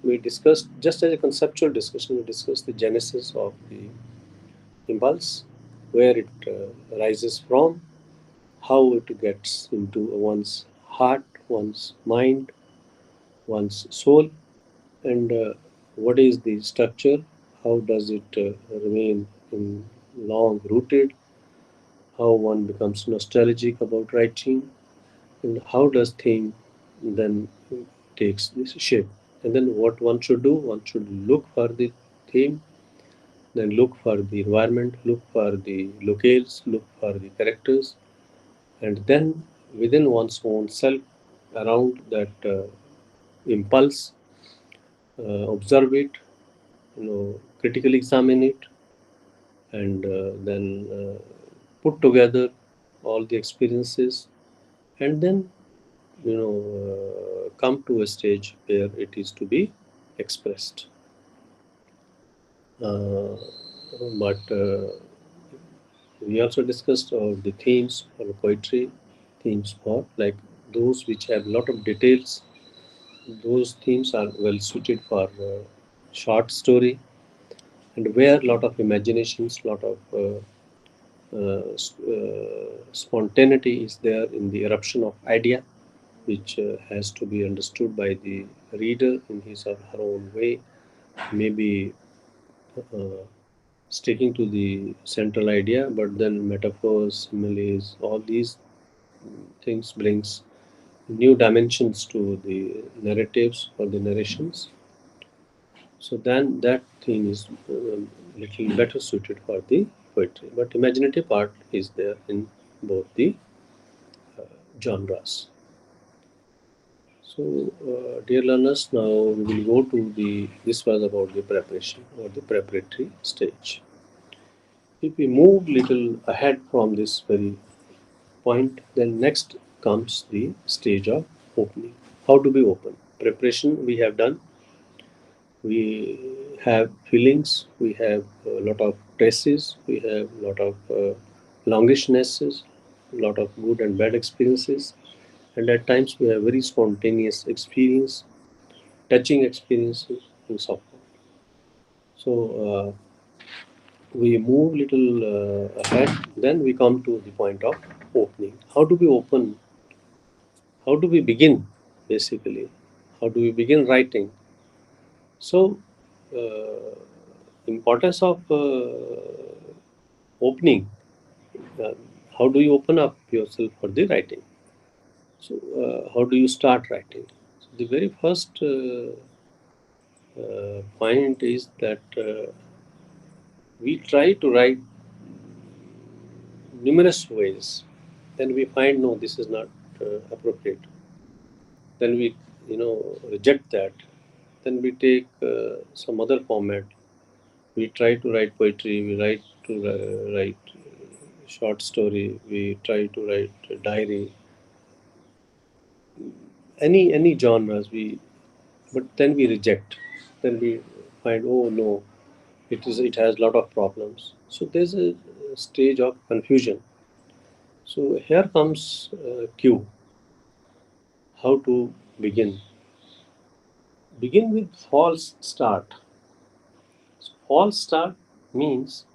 we discussed, just as a conceptual discussion, we discussed the genesis of the impulse, where it arises from, how it gets into one's heart, one's mind, one's soul, and what is the structure, how does it remain in long rooted, how one becomes nostalgic about writing, and how does theme then takes this shape. And then what one should do, one should look for the theme, then look for the environment, look for the locales, look for the characters, and then within one's own self, around that impulse, observe it, critically examine it, and then put together all the experiences, and then come to a stage where it is to be expressed. But we also discussed the themes for poetry, themes for like those which have a lot of details. Those themes are well suited for short story, and where a lot of imaginations, lot of spontaneity is there in the eruption of idea, which has to be understood by the reader in his or her own way, maybe sticking to the central idea, but then metaphors, similes, all these things brings new dimensions to the narratives or the narrations. So then that thing is little better suited for the poetry. But imaginative part is there in both the genres. So, dear learners, now we will go to this was about the preparation or the preparatory stage. If we move little ahead from this very point, then next comes the stage of opening. How do we open? Preparation we have done. We have feelings. We have a lot of traces. We have a lot of longishnesses, a lot of good and bad experiences, and at times we have very spontaneous experience, touching experiences, and so on. So we move little ahead. Then we come to the point of opening. How do we open? How do we begin, basically? How do we begin writing? So, importance of opening. Uh, how do you open up yourself for the writing? So, how do you start writing? So the very first point is that we try to write numerous ways. Then we find no, this is not appropriate. Then we, reject that. Then we take some other format. We try to write poetry. We write short story. We try to write a diary. Any genres but then we reject. Then we find, oh no, it has a lot of problems. So there's a stage of confusion. So here comes cue. How to begin? Begin with false start. So false start means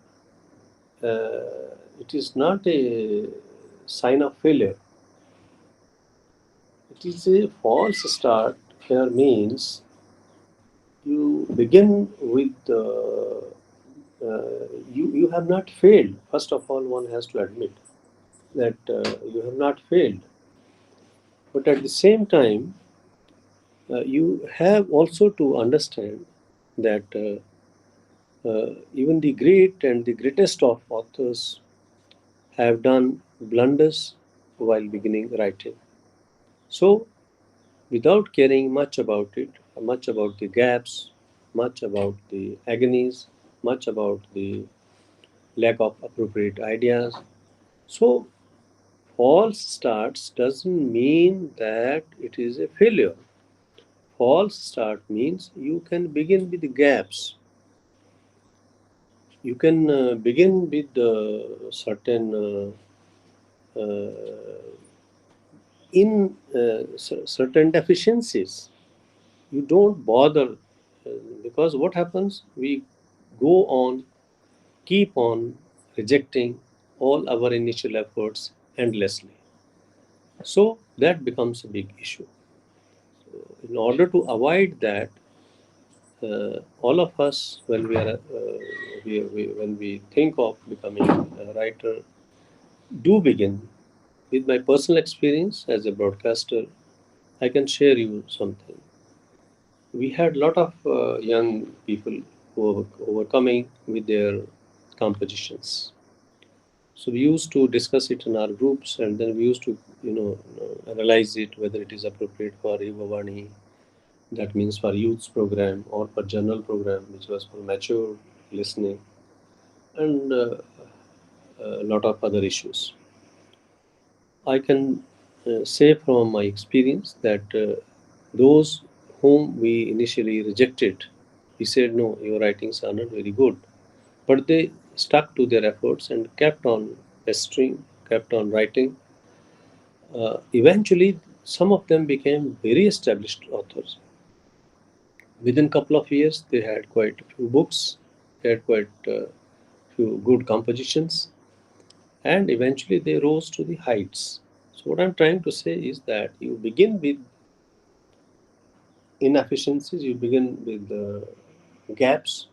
it is not a sign of failure. It is a false start. Here means you begin with you have not failed. First of all, one has to admit that you have not failed. But at the same time, you have also to understand that even the great and the greatest of authors have done blunders while beginning writing. So, without caring much about it, much about the gaps, much about the agonies, much about the lack of appropriate ideas. So, false starts doesn't mean that it is a failure. False start means you can begin with the gaps. You can begin with certain certain deficiencies. You don't bother because what happens? We go on, keep on rejecting all our initial efforts endlessly. So that becomes a big issue. In order to avoid that, all of us, when when we think of becoming a writer, do begin. With my personal experience as a broadcaster, I can share you something. We had a lot of young people who were coming with their compositions. So we used to discuss it in our groups, and then we used to, analyze it whether it is appropriate for Yuvavani, that means for youth's program, or for general program, which was for mature listening, and a lot of other issues. I can say from my experience that those whom we initially rejected, we said, no, your writings are not very good. But they stuck to their efforts and kept on pestering, kept on writing. Eventually, some of them became very established authors. Within a couple of years, they had quite a few books, they had quite a few good compositions. and eventually they rose to the heights. So what I'm trying to say is that you begin with inefficiencies, you begin with gaps,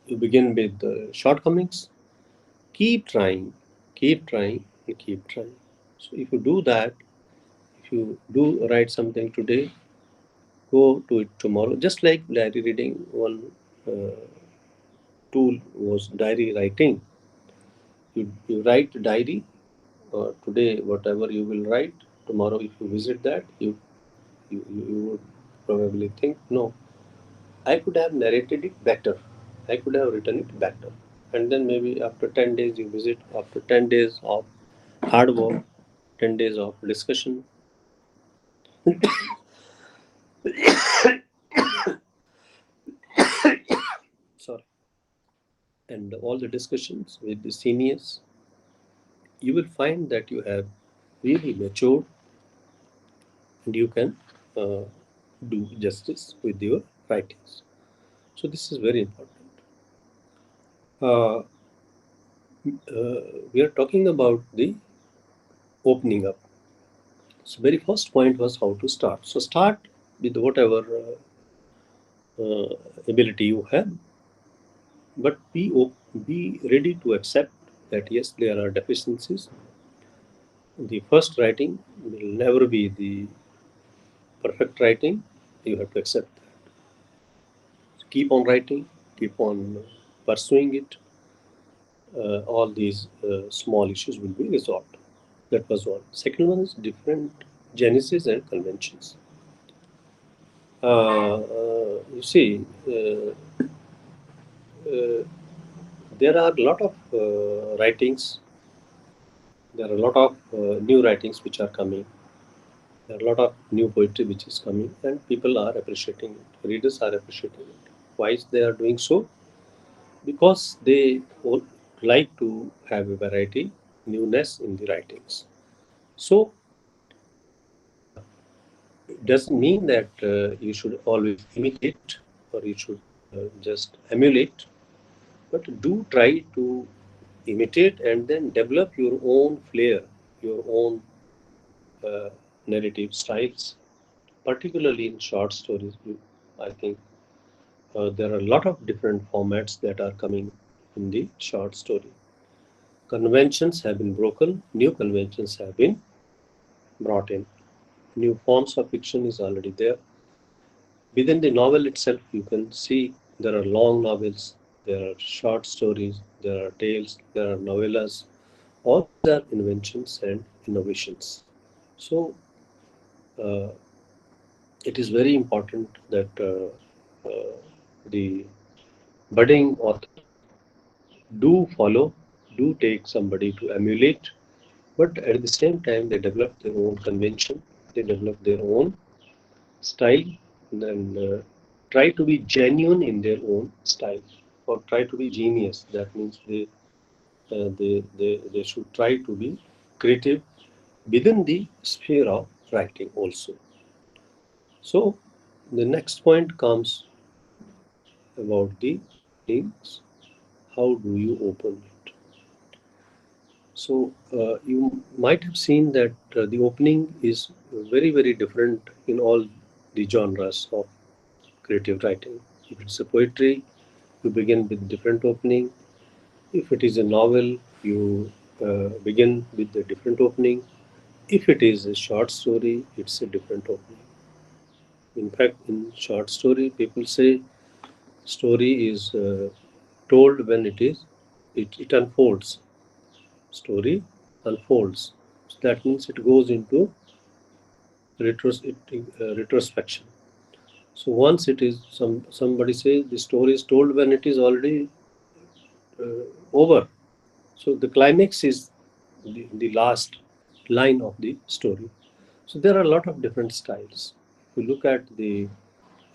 you begin with shortcomings. Keep trying, and keep trying. So if you do that, if you do write something today, go to it tomorrow. Just like diary reading, one uh, tool was diary writing. You write diary today, whatever you will write. Tomorrow, if you visit that, you would probably think, no, I could have narrated it better. I could have written it better. And then maybe after 10 days you visit, after 10 days of hard work, 10 days of discussion. Sorry. And all the discussions with the seniors, you will find that you have really matured and you can uh, do justice with your writings. So this is very important. Uh, we are talking about the opening up. So very first point was how to start. So start with whatever ability you have, but be ready to accept that yes, there are deficiencies. The first writing will never be the perfect writing. You have to accept that. So keep on writing, keep on pursuing it. All these small issues will be resolved. That was one. Second one is different genesis and conventions. You see, uh, there are a lot of writings. There are a lot of new writings which are coming. There are a lot of new poetry which is coming, and people are appreciating it. Readers are appreciating it. Why is they are doing so? Because they would like to have a variety, newness in the writings. So it doesn't mean that you should always imitate or you should just emulate, but do try to imitate and then develop your own flair, your own uh, narrative styles, particularly in short stories. I think there are a lot of different formats that are coming in the short story. Conventions have been broken, new conventions have been brought in. New forms of fiction is already there. Within the novel itself, you can see there are long novels, there are short stories, there are tales, there are novellas. All these are inventions and innovations. So uh, it is very important that the budding authors do follow, do take somebody to emulate, but at the same time they develop their own convention, they develop their own style, and try to be genuine in their own style, or try to be genius. That means they should try to be creative within the sphere of writing also. So the next point comes about the links. How do you open it? So you might have seen that the opening is very different in all the genres of creative writing. If it's a poetry, you begin with different opening. If it is a novel, you begin with a different opening. If it is a short story, it's a different opening. In fact, in short story, people say story is told when it unfolds. Story unfolds. So that means it goes into retrospection. So once it is somebody says the story is told when it is already over. So the climax is the last line of the story. So there are a lot of different styles. If you look at the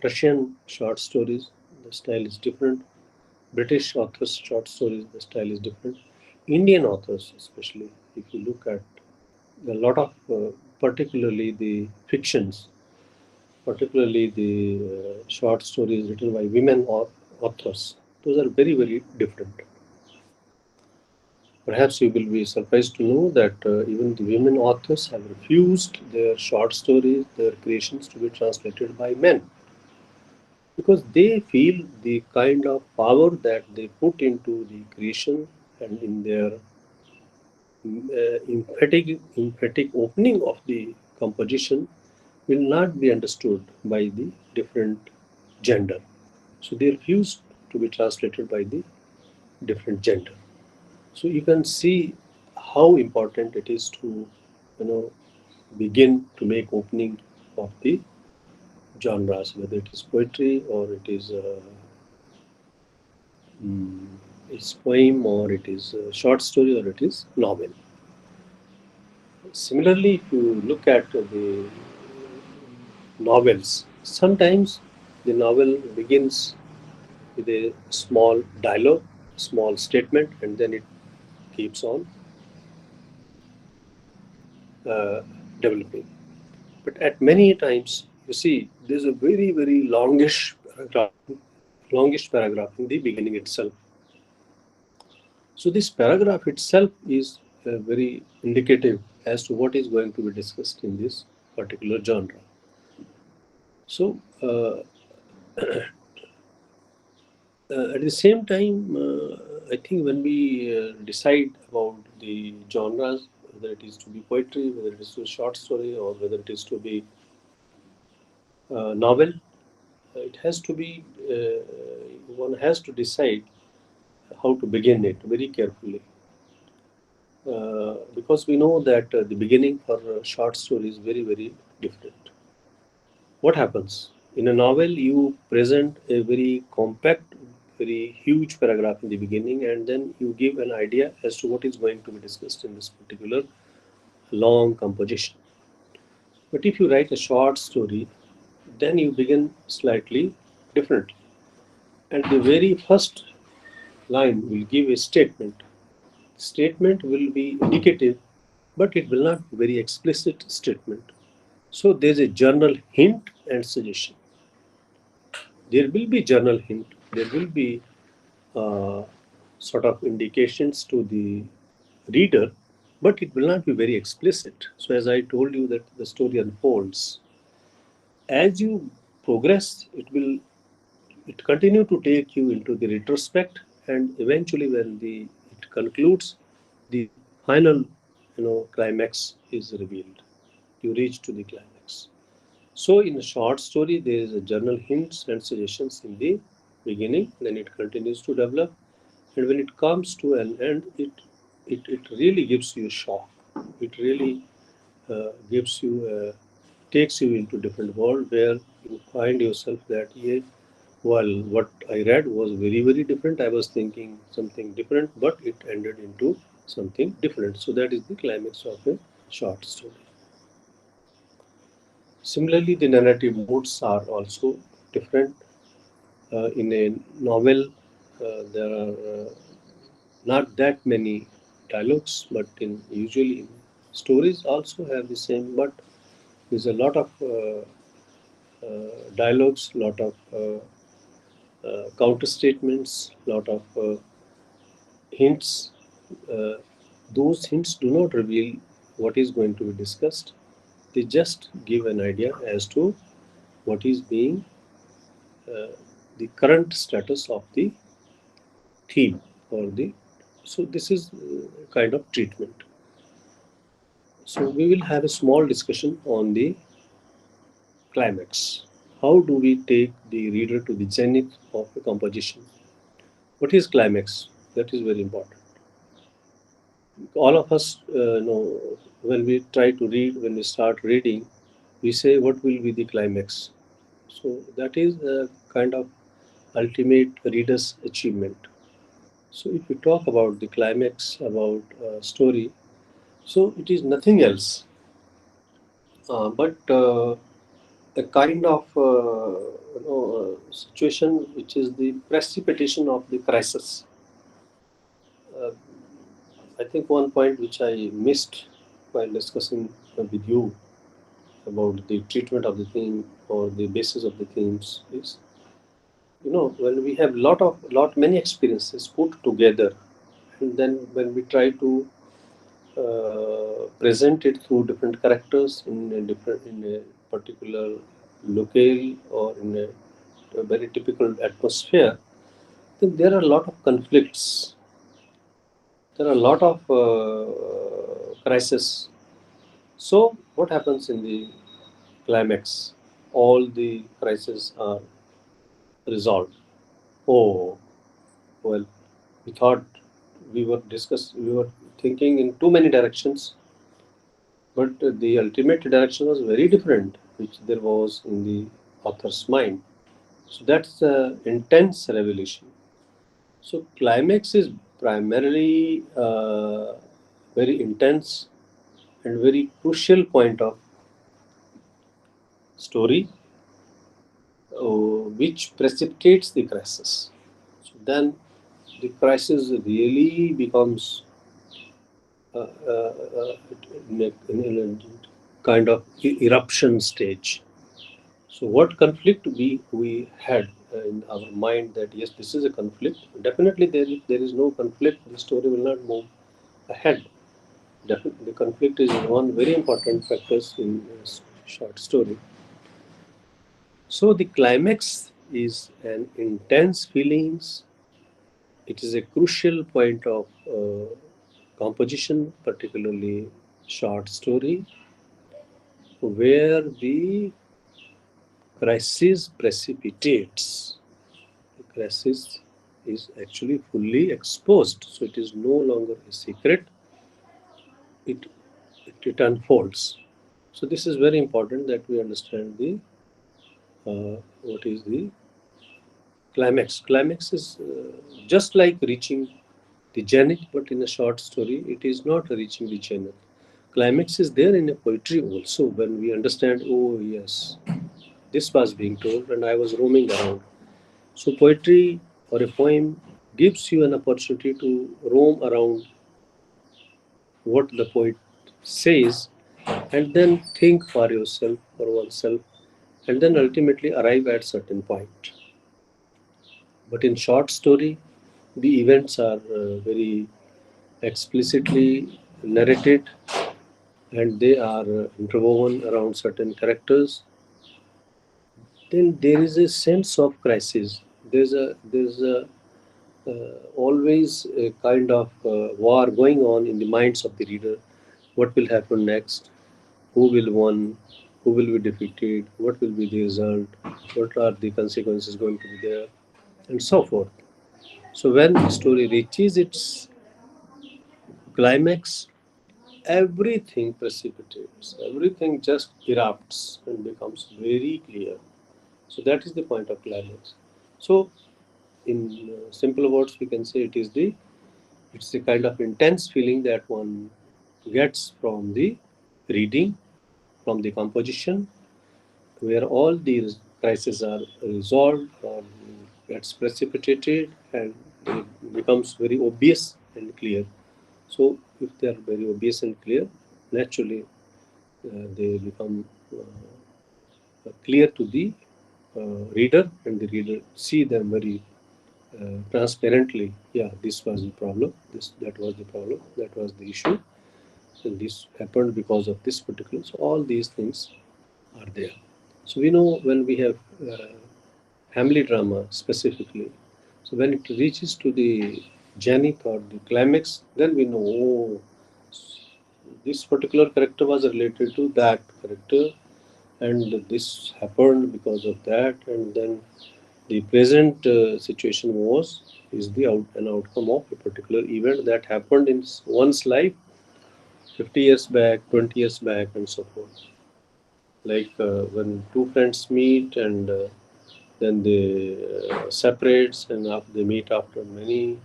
Russian short stories, the style is different. British authors' short stories, the style is different. Indian authors, especially, if you look at a lot of, particularly the fictions, particularly the short stories written by women authors, those are very different. Perhaps you will be surprised to know that even the women authors have refused their short stories, their creations to be translated by men, because they feel the kind of power that they put into the creation and in their emphatic opening of the composition will not be understood by the different gender. So they refuse to be translated by the different gender. So you can see how important it is to, begin to make opening of the genres, whether it is poetry or it is mm, it's poem or it is a short story or it is novel. Similarly, if you look at the novels, sometimes the novel begins with a small dialogue, small statement, and then it keeps on uh, developing. But at many times, you see, there's a very longish paragraph in the beginning itself. So this paragraph itself is very indicative as to what is going to be discussed in this particular genre. So at the same time, I think when we decide about the genres, whether it is to be poetry, whether it is to be short story, or whether it is to be novel, it has to be one has to decide how to begin it very carefully, because we know that the beginning for a short story is very different. What happens in a novel? You present a very compact, very huge paragraph in the beginning, and then you give an idea as to what is going to be discussed in this particular long composition. But if you write a short story, then you begin slightly differently, and the very first line will give a statement. Statement will be indicative, but it will not be very explicit statement. So there's a general hint and suggestion. There will be general hint. There will be uh, sort of indications to the reader, but it will not be very explicit. So as I told you that the story unfolds, as you progress, it continue to take you into the retrospect, and eventually when the it concludes, the final climax is revealed. You reach to the climax. So in a short story, there is a general hints and suggestions in the beginning, then it continues to develop, and when it comes to an end, it really gives you a shock. It really gives you takes you into different world where you find yourself that, yeah, while what I read was very different, I was thinking something different, but it ended into something different. So that is the climax of a short story. Similarly, the narrative modes are also different. In a novel, there are not that many dialogues, but in usually stories also have the same. But there's a lot of dialogues, lot of counter statements, lot of hints. Uh, those hints do not reveal what is going to be discussed. They just give an idea as to what is being uh, the current status of the theme or the. So this is kind of treatment. So we will have a small discussion on the climax. How do we take the reader to the zenith of a composition? What is climax? That is very important. All of us know when we try to read, when we start reading, we say, what will be the climax? So that is a kind of ultimate reader's achievement. So if we talk about the climax, about story, so it is nothing else but a kind of situation which is the precipitation of the crisis. Uh, I think one point which I missed while discussing with you about the treatment of the theme or the basis of the themes is, when we have lot many experiences put together and then when we try to present it through different characters in a particular locale or in a very typical atmosphere, then there are a lot of conflicts. There are a lot of crises. So what happens in the climax? All the crises are resolved. Oh, well, we thought we were thinking in too many directions, but the ultimate direction was very different, which there was in the author's mind. So that's intense revelation. So climax is primarily very intense and very crucial point of story, which precipitates the crisis. So then the crisis really becomes in a kind of eruption stage. So what conflict we had in our mind that yes, this is a conflict. Definitely there is no conflict, the story will not move ahead. Definitely the conflict is one very important factor in a short story. So the climax is an intense feelings. It is a crucial point of composition, particularly short story, where the crisis precipitates. The crisis is actually fully exposed, so it is no longer a secret. It unfolds. So this is very important that we understand the what is the climax. Climax is just like reaching the zenith, but in a short story, it is not reaching the zenith. Climax is there in a poetry also. When we understand, oh yes, this was being told, and I was roaming around. So poetry or a poem gives you an opportunity to roam around what the poet says, and then think for yourself, for oneself, and then ultimately arrive at certain point. But in short story, the events are very explicitly narrated, and they are interwoven around certain characters. Then there is a sense of crisis. There's a always a kind of war going on in the minds of the reader. What will happen next? Who will win? Who will be defeated? What will be the result? What are the consequences going to be there? And so forth. So when the story reaches its climax, everything precipitates, everything just erupts and becomes very clear. So that is the point of climax. So in simple words, we can say it's a kind of intense feeling that one gets from the reading, from the composition, where all these crises are resolved or gets precipitated and it becomes very obvious and clear. So if they are very obvious and clear, naturally they become clear to the reader, and the reader see them very transparently. Yeah, this was the problem. That was the problem. That was the issue. And this happened because of this particular. So all these things are there. So we know when we have family drama specifically. So when it reaches to the zenith or the climax, then we know, oh, this particular character was related to that character, and this happened because of that, and then the present situation is an outcome of a particular event that happened in one's life 50 years back, 20 years back, and so forth. Like when two friends meet and then they separates, and after they meet after many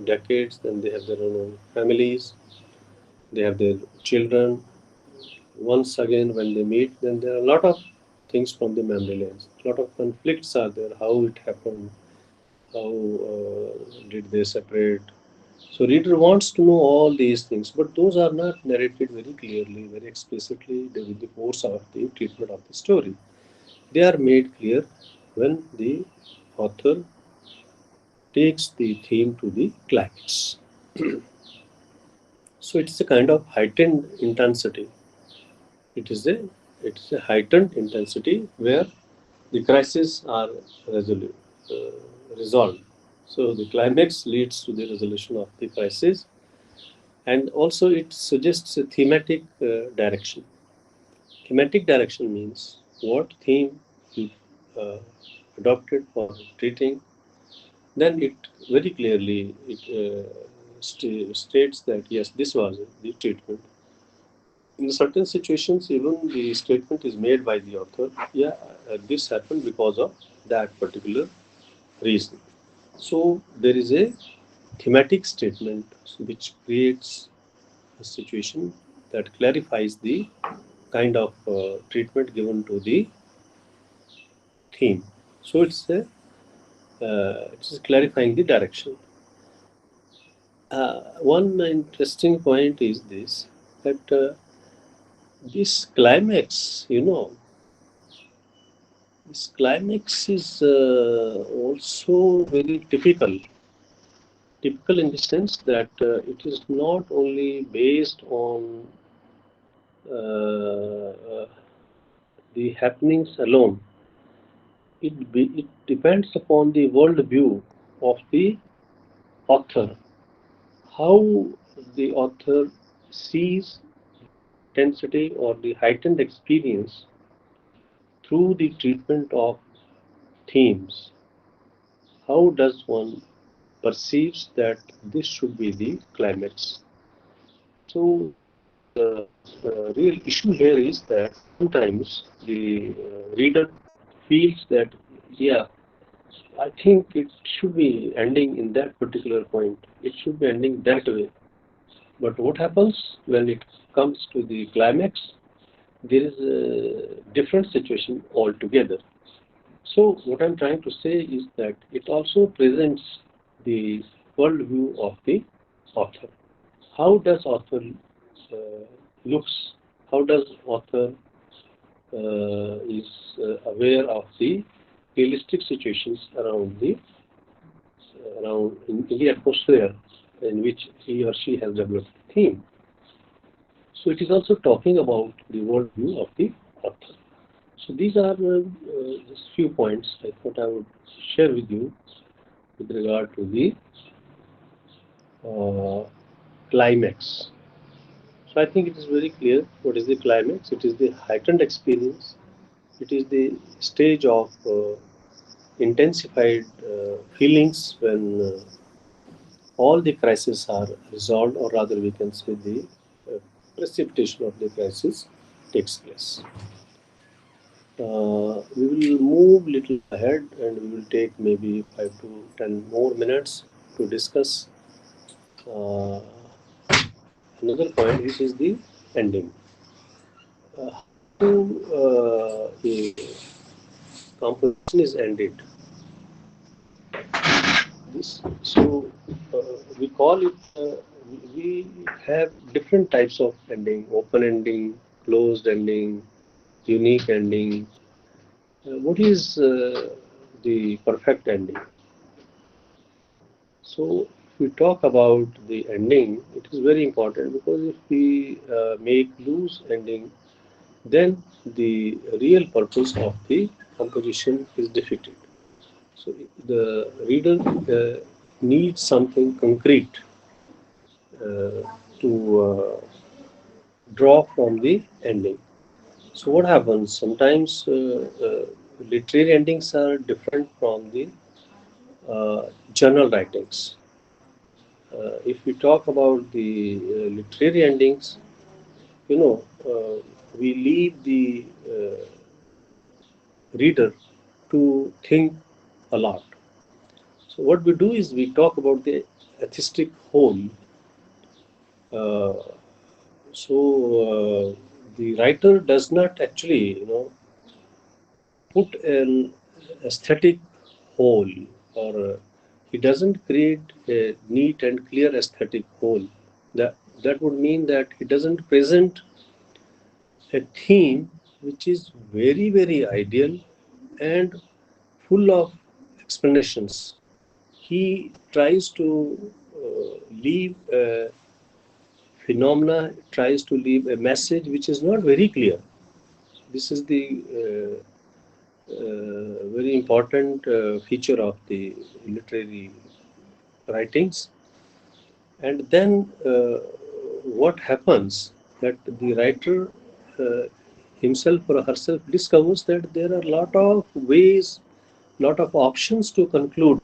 decades, then they have their own families, they have their children. Once again, when they meet, then there are a lot of things from the memory lane. A lot of conflicts are there. How it happened? How did they separate? So reader wants to know all these things, but those are not narrated very clearly, very explicitly with the force of the treatment of the story. They are made clear when the author takes the theme to the climax. So it's a kind of heightened intensity. It is a heightened intensity where the crises are resolved. So the climax leads to the resolution of the crisis, and also it suggests a thematic direction. Thematic direction means what theme you uh, adopted for treating. Then it very clearly states that yes, this was the treatment. In certain situations, even the statement is made by the author. Yeah, this happened because of that particular reason. So there is a thematic statement which creates a situation that clarifies the kind of treatment given to the theme. So it's clarifying the direction. One interesting point is this, that this climax, this climax is also very typical. Typical in the sense that it is not only based on the happenings alone. It depends upon the world view of the author, how the author sees intensity or the heightened experience through the treatment of themes. How does one perceives that this should be the climax? So the real issue here is that sometimes the reader feels that, yeah, I think it should be ending in that particular point. It should be ending that way. But what happens when it comes to the climax? There is a different situation altogether. So what I'm trying to say is that it also presents the worldview of the author. How does author looks? How does author is aware of the realistic situations around in the atmosphere in which he or she has developed the theme? So it is also talking about the worldview of the author. So these are just few points I thought I would share with you with regard to the climax. So I think it is very clear what is the climax. It is the heightened experience. It is the stage of intensified feelings when all the crises are resolved, or rather we can say the precipitation of the crisis takes place. We will move little ahead and we will take maybe 5 to 10 more minutes to discuss uh, another point, which is the ending. How a composition is ended. So we call it, we have different types of ending: open ending, closed ending, unique ending. What is the perfect ending? So if we talk about the ending, it is very important, because if we make loose ending, then the real purpose of the composition is defeated. So the reader needs something concrete to draw from the ending. So what happens? Sometimes literary endings are different from the journal writings. If we talk about the literary endings, we leave the reader to think a lot. So what we do is we talk about the artistic whole. Uh, the writer does not actually, put an aesthetic whole, or he doesn't create a neat and clear aesthetic whole. That would mean that he doesn't present a theme which is very, very ideal and full of explanations. He tries to leave a phenomena, tries to leave a message which is not very clear. This is the very important feature of the literary writings. And then what happens that the writer himself or herself discovers that there are a lot of ways, lot of options to conclude,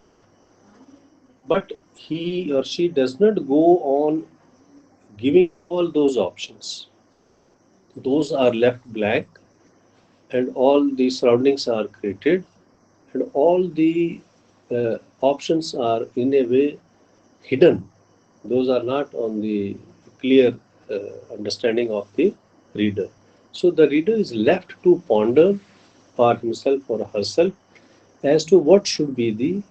but he or she does not go on giving all those options. Those are left blank, and all the surroundings are created, and all the options are in a way hidden. Those are not on the clear understanding of the reader. So the reader is left to ponder for himself or herself as to what should be the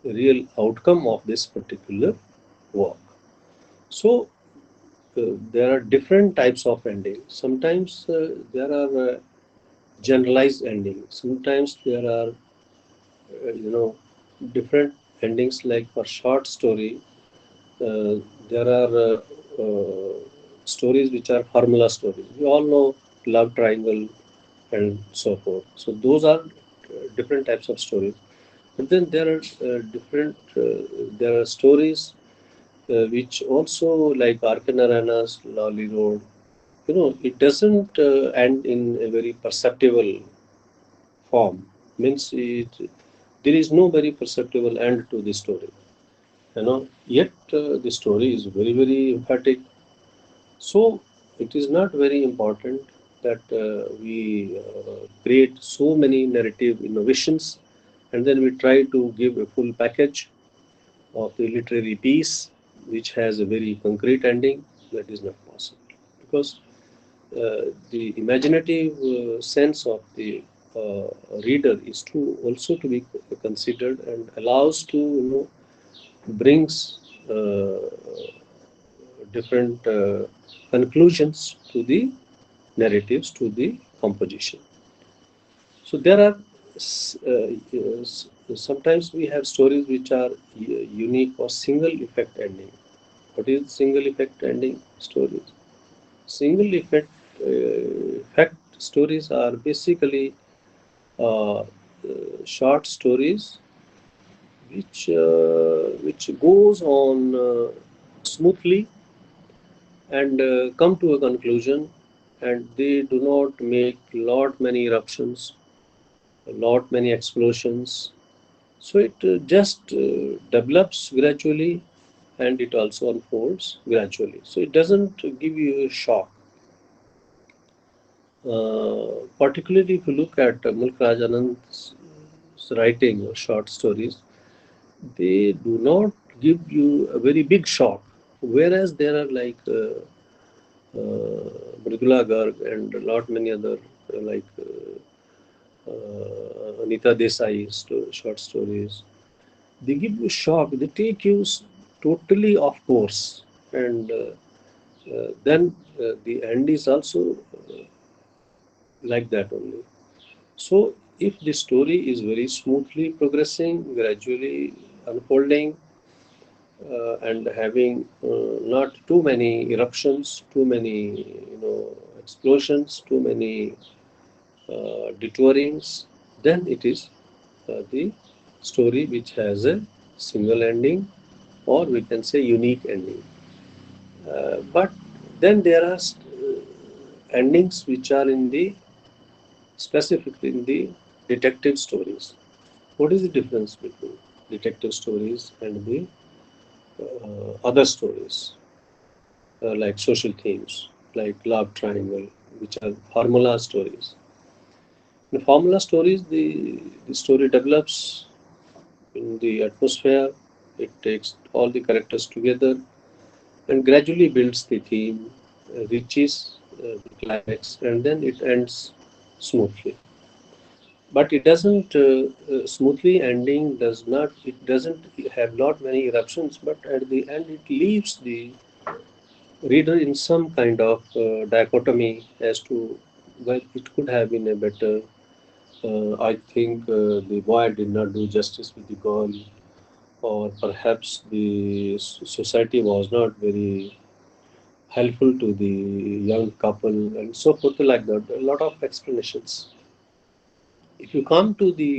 real outcome of this particular work. So there are different types of endings. Sometimes there are generalized endings. Sometimes there are different endings. Like for short story, there are stories which are formula stories. We all know love triangle and so forth. So those are different types of stories. But then there are there are stories which also like Arkanarana's Lolly Road. It doesn't end in a very perceptible form. Means there is no very perceptible end to the story. Yet the story is very very emphatic. So it is not very important that we create so many narrative innovations and then we try to give a full package of the literary piece which has a very concrete ending. That is not possible, because the imaginative sense of the reader is to also to be considered and allows to brings different conclusions to the narratives, to the composition. So there are sometimes we have stories which are unique or single effect ending. What is single effect ending stories? Single effect stories are basically short stories which goes on smoothly and come to a conclusion, and they do not make lot many eruptions, a lot many explosions. So it just develops gradually, and it also unfolds gradually. So it doesn't give you a shock. Particularly if you look at Mulk Rajanand's writing of short stories, they do not give you a very big shock. Whereas there are like Mridula Garg and a lot many other like Anita Desai short stories. They give you shock. They take you totally off course, and then the end is also like that only. So if the story is very smoothly progressing, gradually unfolding, and having not too many eruptions, too many explosions, too many detourings, then it is the story which has a single ending, or we can say unique ending. But then there are endings which are in the specifically in the detective stories. What is the difference between detective stories and the other stories, like social themes, like love triangle, which are formula stories? In formula stories, the story develops in the atmosphere. It takes all the characters together and gradually builds the theme, reaches the climax, and then it ends smoothly. But it doesn't smoothly ending does not. It doesn't have lot many eruptions, but at the end it leaves the reader in some kind of dichotomy as to, well, it could have been a better. I think the boy did not do justice with the girl, or perhaps the society was not very helpful to the young couple and so forth like that. A lot of explanations. If you come to the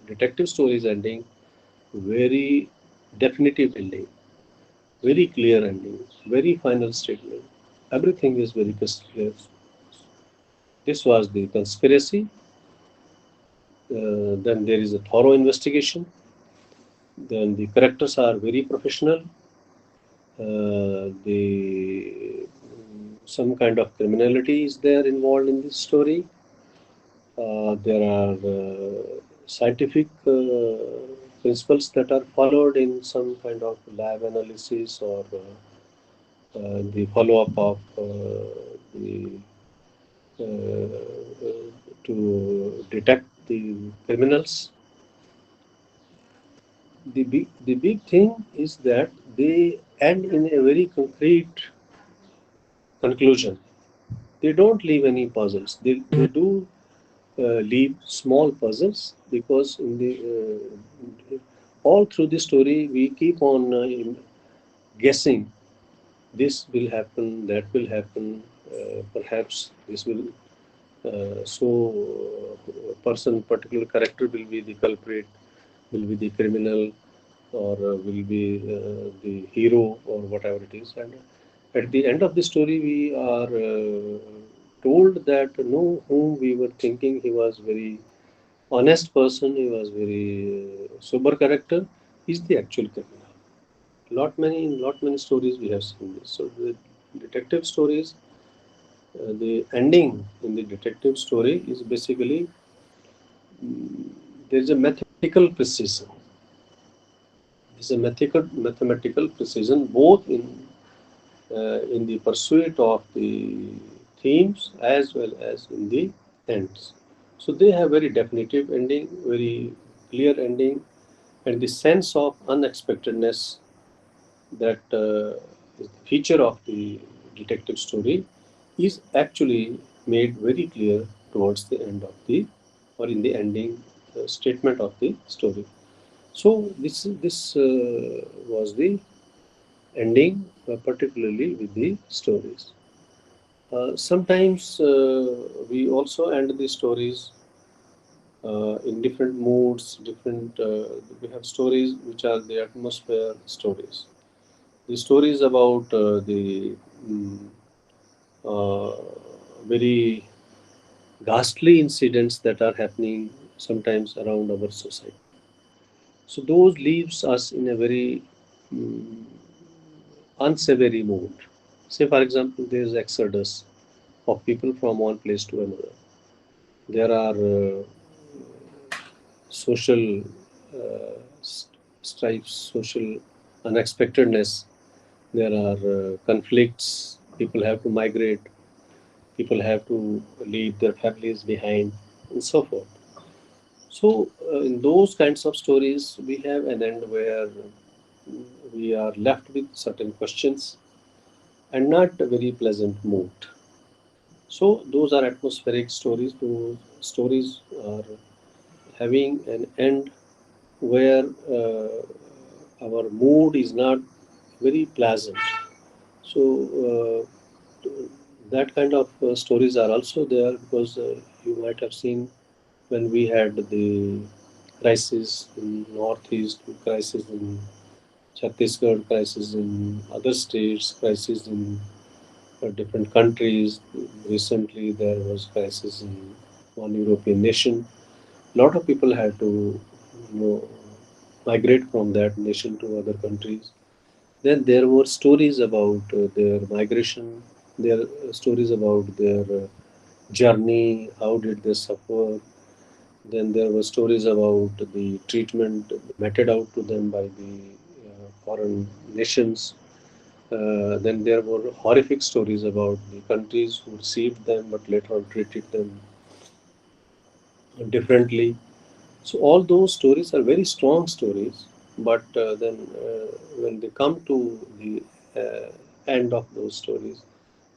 detective stories ending, very definitive ending, very clear ending, very final statement. Everything is very crystal clear. This was the conspiracy. Then there is a thorough investigation. Then the characters are very professional. Some kind of criminality is there involved in this story. There are scientific principles that are followed in some kind of lab analysis or the follow-up of the to detect the criminals. The big thing is that they end in a very concrete conclusion. They don't leave any puzzles. They do leave small puzzles because in the all through the story we keep on guessing. This will happen, that will happen. Perhaps this will. Person, particular character will be the culprit, will be the criminal, or will be the hero, or whatever it is. And at the end of the story, we are told that no, whom we were thinking he was very honest person, he was very sober character, is the actual criminal. Lot many stories we have seen this. So the detective stories, the ending in the detective story is basically there is a precision. There is a mathematical precision both in the pursuit of the themes as well as in the ends. So they have very definitive ending, very clear ending, and the sense of unexpectedness that is the feature of the detective story is actually made very clear towards the end of the or in the ending statement of the story. So this was the ending, particularly with the stories. Sometimes we also end the stories in different moods. We have stories which are the atmosphere stories. The stories about the mm, uh, very ghastly incidents that are happening sometimes around our society. So those leaves us in a very mm, unsavory mood. Say, for example, there is exodus of people from one place to another. There are social stripes, social unexpectedness. There are conflicts. People have to migrate. People have to leave their families behind, and so forth. So, in those kinds of stories, we have an end where we are left with certain questions and not a very pleasant mood. So, those are atmospheric stories. Those stories are having an end where our mood is not very pleasant. So, that kind of stories are also there because you might have seen when we had the crisis in Northeast, crisis in Chhattisgarh, crisis in other states, crisis in different countries. Recently, there was crisis in one European nation. A lot of people had to, migrate from that nation to other countries. Then there were stories about their migration, their stories about their journey, how did they suffer. Then there were stories about the treatment meted out to them by the foreign nations. Then there were horrific stories about the countries who received them but later on treated them differently. So all those stories are very strong stories, but then when they come to the end of those stories,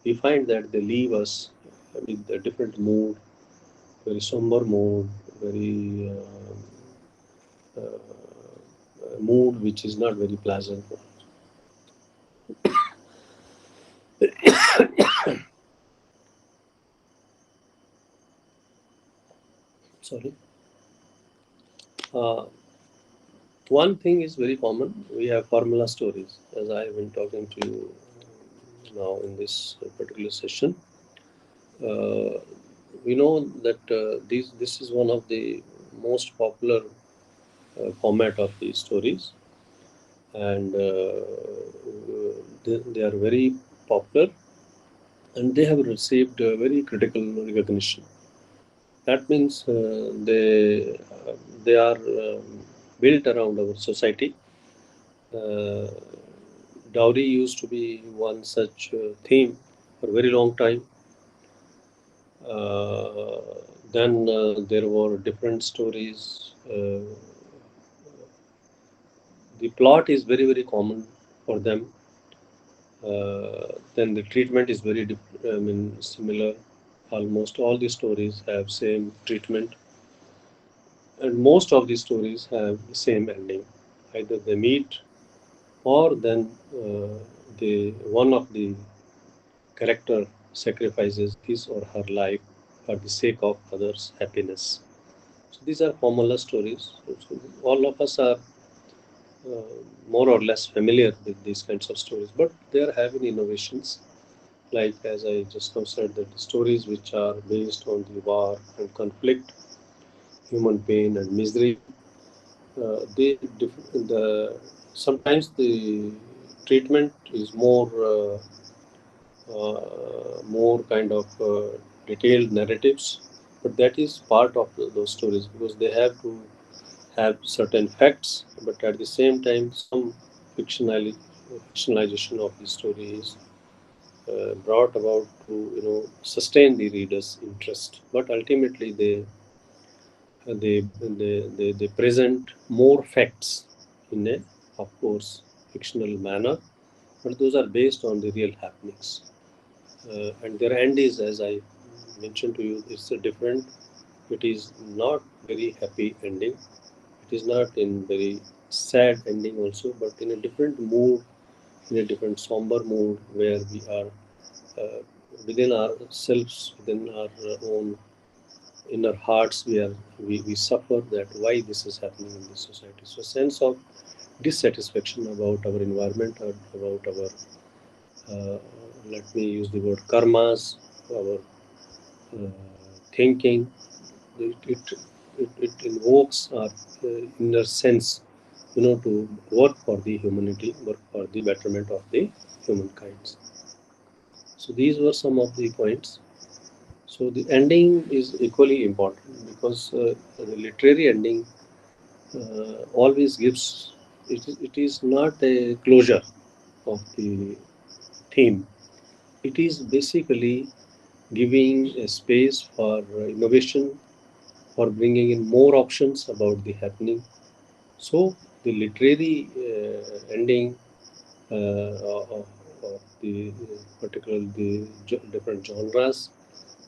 we find that they leave us with a different mood, very somber mood, very mood which is not very pleasant. Sorry. One thing is very common. We have formula stories, as I have been talking to you now in this particular session. We know that this is one of the most popular format of these stories, and they are very popular, and they have received very critical recognition. That means they are built around our society. Dowry used to be one such theme for a very long time. Then there were different stories. The plot is very, very common for them. Then the treatment is very similar. Almost all the stories have same treatment, and most of the stories have the same ending. Either they meet, or then the one of the character sacrifices his or her life for the sake of others' happiness. So these are formula stories. So all of us are more or less familiar with these kinds of stories, but they are having innovations. Like as I just now said, that the stories which are based on the war and conflict, human pain and misery, the sometimes the treatment is more kind of detailed narratives, but that is part of those stories because they have to have certain facts, but at the same time some fictionalization of the story is brought about to sustain the reader's interest. But ultimately they present more facts in a, of course, fictional manner, but those are based on the real happenings. And their end is, as I mentioned to you, it's a different. It is not very happy ending. It is not in very sad ending also, but in a different mood, in a different somber mood, where we are uh, within ourselves, within our own inner hearts, we suffer that why this is happening in this society. So sense of dissatisfaction about our environment or about our let me use the word karmas, our uh, thinking. It, it, it invokes our inner sense, to work for the humanity, work for the betterment of the humankind. So these were some of the points. So the ending is equally important because the literary ending always gives, it is not a closure of the theme. It is basically giving a space for innovation, for bringing in more options about the happening. So the literary ending of the particular the different genres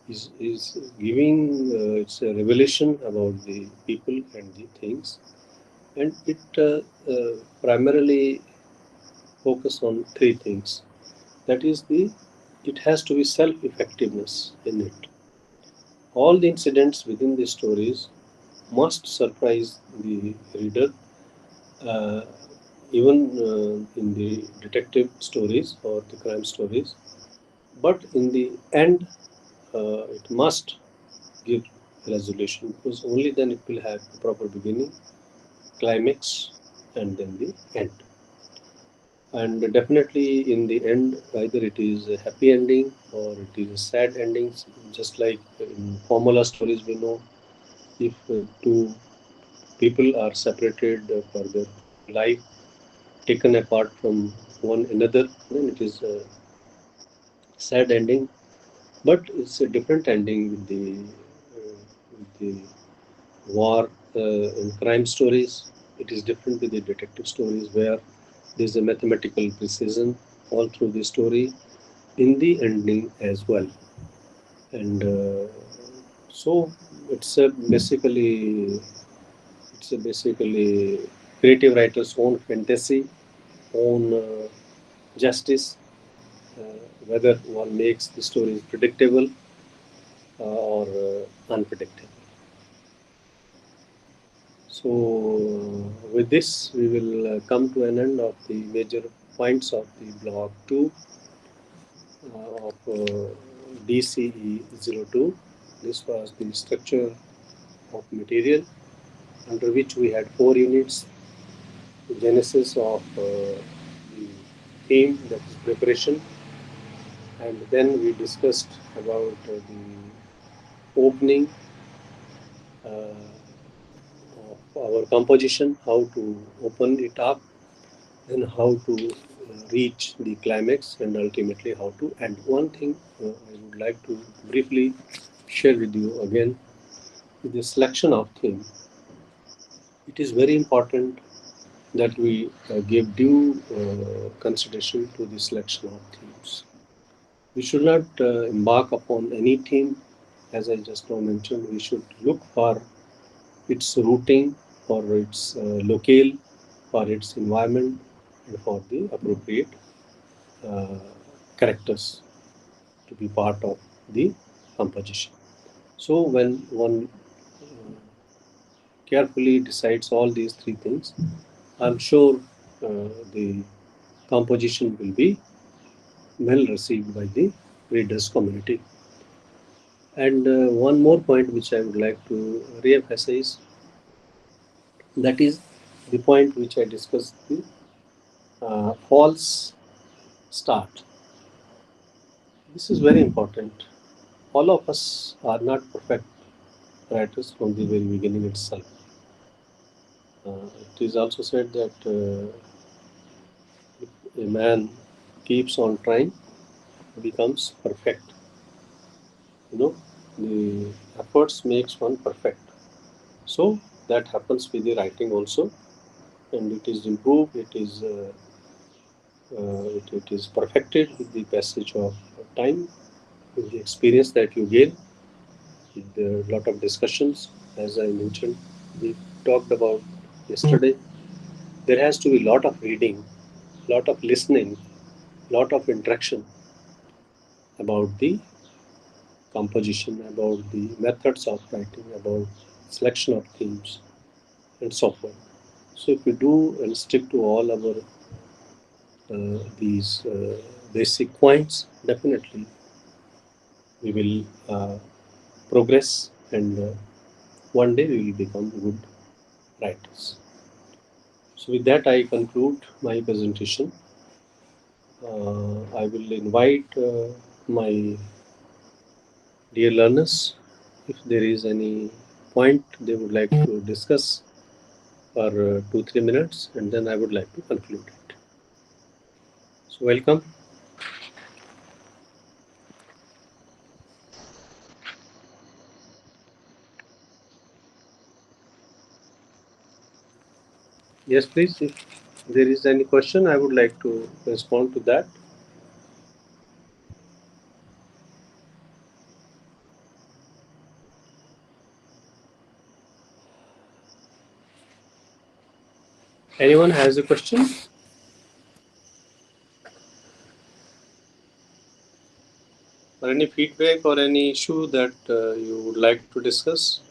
is giving it's a revelation about the people and the things, and it primarily focus on three things. That is it has to be self-effectiveness in it. All the incidents within the stories must surprise the reader, uh, even in the detective stories or the crime stories. But in the end, it must give resolution because only then it will have a proper beginning, climax, and then the end. And definitely in the end, either it is a happy ending or it is a sad ending. Just like in formula stories, we know if two people are separated for their life, taken apart from one another, then it is a sad ending. But it's a different ending with the war and crime stories. It is different with the detective stories where there is a mathematical precision all through the story in the ending as well. And so it's a basically creative writer's own fantasy, own justice, whether one makes the stories predictable or unpredictable. So, with this, we will come to an end of the major points of the block 2 of DCE 02. This was the structure of material, under which we had 4 units: the genesis of the theme, that is preparation, and then we discussed about the opening of our composition, how to open it up, and how to reach the climax, and ultimately how to end. One thing I would like to briefly share with you again, the selection of theme. It is very important that we give due consideration to the selection of themes. We should not embark upon any theme. As I just now mentioned, we should look for its routing, for its locale, for its environment, and for the appropriate characters to be part of the composition. So when one carefully decides all these 3 things, I'm sure the composition will be well received by the readers community. And one more point which I would like to re-emphasize, that is the point which I discussed, the false start. This is very important. All of us are not perfect writers from the very beginning itself. It is also said that if a man keeps on trying, becomes perfect. You know, the efforts makes one perfect. So that happens with the writing also, and it is improved. It is perfected with the passage of time, with the experience that you gain, with a lot of discussions. As I mentioned, we talked about yesterday. There has to be a lot of reading, lot of listening, lot of interaction about the composition, about the methods of writing, about selection of themes, and so forth. So if we do and stick to all our these basic points, definitely we will progress, and one day we will become good writers. So with that, I conclude my presentation. I will invite my dear learners, if there is any point they would like to discuss for 2-3 minutes, and then I would like to conclude it. So welcome. Yes, please. If there is any question, I would like to respond to that. Anyone has a question? Or any feedback or any issue that you would like to discuss?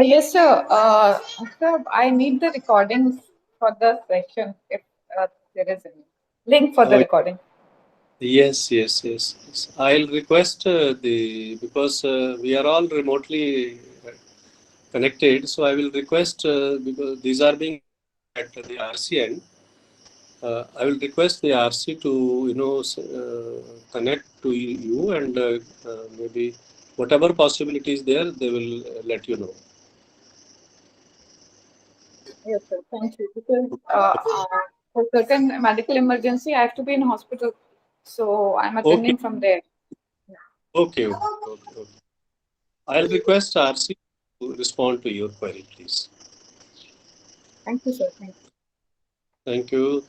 Yes, sir. Sir, I need the recordings for the session if there is any link for the recording. Yes. I'll request because we are all remotely connected, so I will request because these are being at the RC end. I will request the RC to connect to you, and maybe whatever possibilities there, they will let you know. Yes, sir. Thank you. Because for certain medical emergency, I have to be in hospital, so I'm attending from there. Okay. I'll request RC to respond to your query, please. Thank you, sir. Thank you.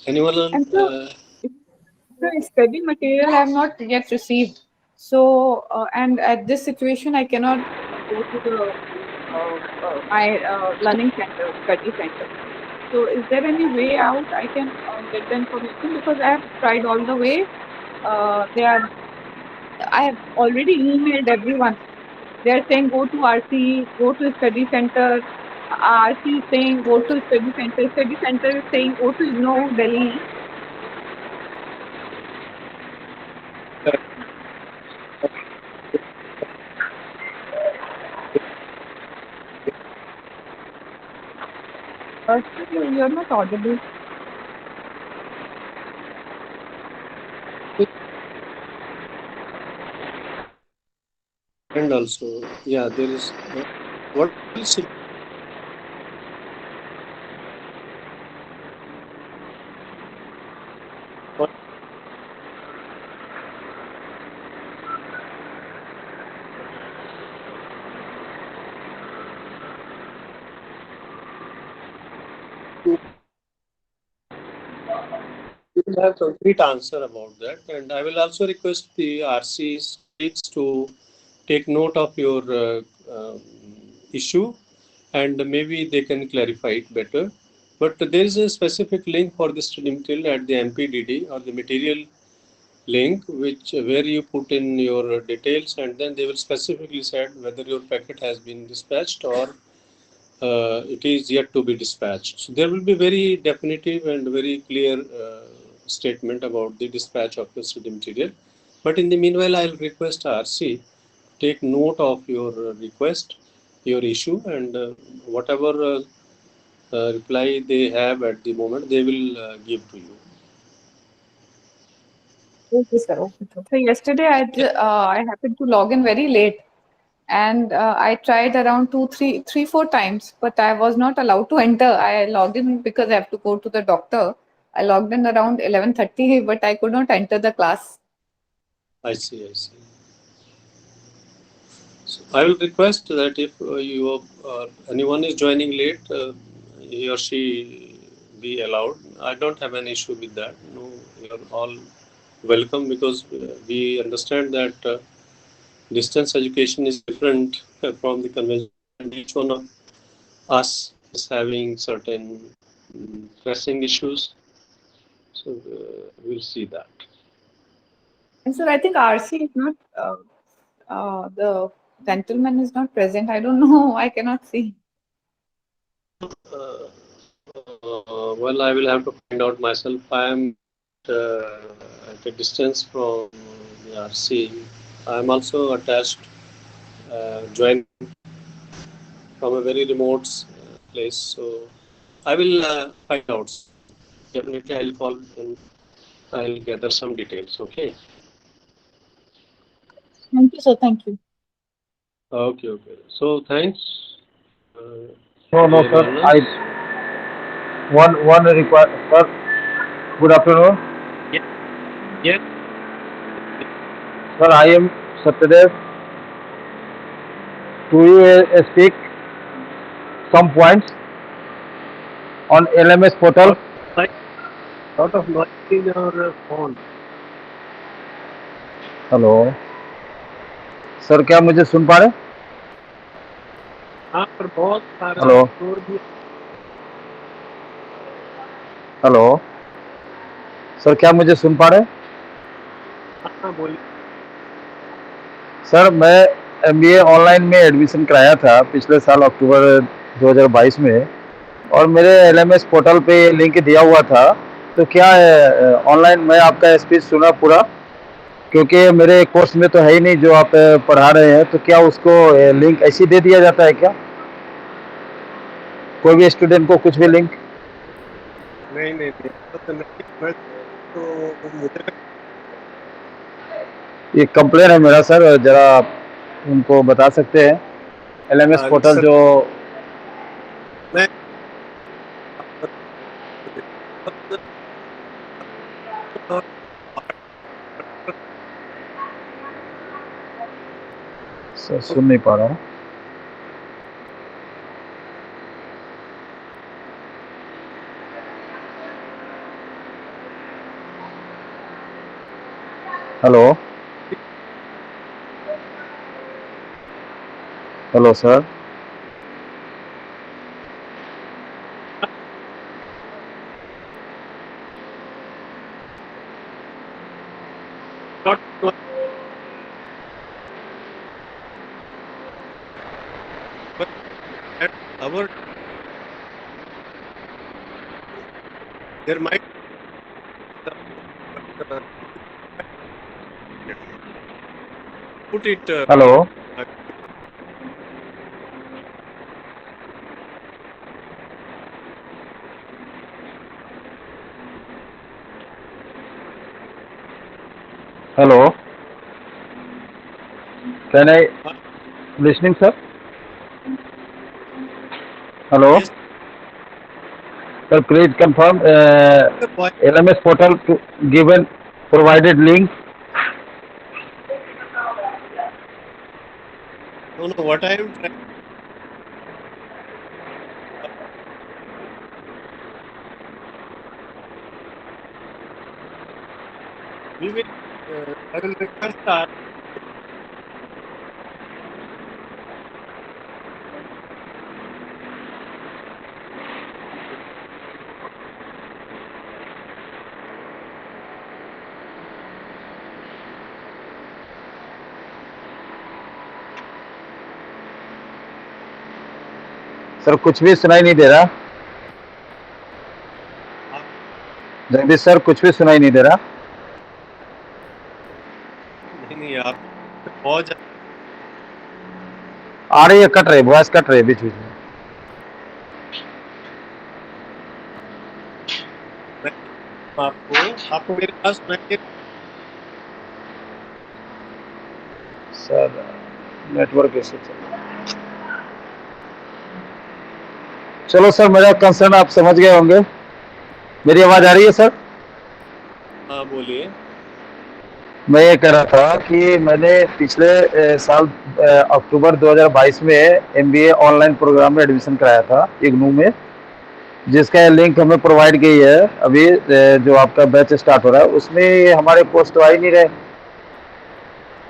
Anyone? And so, study material I have not yet received. So, and at this situation, I cannot go to the my learning center, study center. So is there any way out I can get the information? Because I have tried all the way. I have already emailed everyone. They are saying go to RC, go to study center. RC is saying go to study center. Study center is saying go to Delhi. You're not audible. And also, yeah, there is what else? You will have complete answer about that, and I will also request the RC's colleagues to take note of your issue, and maybe they can clarify it better. But there is a specific link for the study material at the MPDD or the material link, which where you put in your details, and then they will specifically say whether your packet has been dispatched or it is yet to be dispatched. So there will be very definitive and very clear statement about the dispatch of the study material. But in the meanwhile, I'll request RC take note of your request, your issue, and whatever reply they have at the moment, they will give to you. Okay, sir. Okay, sir. So yesterday I happened to log in very late, and I tried around 4 times, but I was not allowed to enter. I logged in because I have to go to the doctor. I logged in around 11:30, but I could not enter the class. I see, I see. So I will request that if anyone is joining late, he or she be allowed. I don't have an issue with that. No, you are all welcome, because we understand that distance education is different from the conventional, and each one of us is having certain pressing issues. So we'll see that. And sir, I think RC is not, the gentleman is not present. I don't know. I cannot see. Well, I will have to find out myself. I am at a distance from the RC. I am also attached, joined from a very remote place. So I will find out. Definitely, I'll call and I'll gather some details. Okay. Thank you, sir. Thank you. Okay. Okay. So thanks. No, dear sir. learners. One request, sir. Good afternoon, Yes. sir. I am Satyadev. Do you speak some points on LMS portal? Lot of noise in your phone. Hello sir, क्या मुझे सुन पा रहे? हाँ, पर बहुत सारा hello शोर भी। हेलो सर, क्या मुझे सुन पा रहे? हाँ, बोलिए। सर, मैं MBA ऑनलाइन में एडमिशन कराया था पिछले साल अक्टूबर 2022 में, और मेरे LMS पोर्टल पे लिंक दिया हुआ था। तो क्या ऑनलाइन मैं आपका स्पीच सुना पूरा, क्योंकि मेरे कोर्स में तो है ही नहीं जो आप पढ़ा रहे हैं, तो क्या उसको लिंक ऐसे ही दे दिया जाता है क्या, कोई भी स्टूडेंट को कुछ भी लिंक? नहीं, तो नहीं, तो मुझे ये कंप्लेन है मेरा सर, जरा आप उनको बता सकते हैं LMS पोर्टल जो मैं सर सुन नहीं पा रहा हूँ। Hello Hello, sir. Not but at our there might put it Hello. Hello. Can I listening, sir? Hello. yes, Sir, please confirm why- LMS portal to given provided link. no, what I am trying we will I will request that sir कुछ भी सुनाई नहीं दे रहा। Jagdish sir कुछ भी सुनाई नहीं दे रहा। नहीं आप बहुत आ रही है, कट रही, वॉइस कट रही है बीच बीच में। आपको मेरे पास सुनाई सर नेटवर्क इशू चल रहा है। चलो सर, मेरा कंसर्न आप समझ गए होंगे। मेरी आवाज आ रही है सर? हाँ बोलिए। मैं ये कह रहा था कि मैंने पिछले साल अक्टूबर 2022 में एमबीए ऑनलाइन प्रोग्राम में एडमिशन कराया था इग्नू में, जिसका लिंक हमें प्रोवाइड की है। अभी जो आपका बैच स्टार्ट हो रहा है उसमें हमारे पोस्ट आ ही नहीं रहे,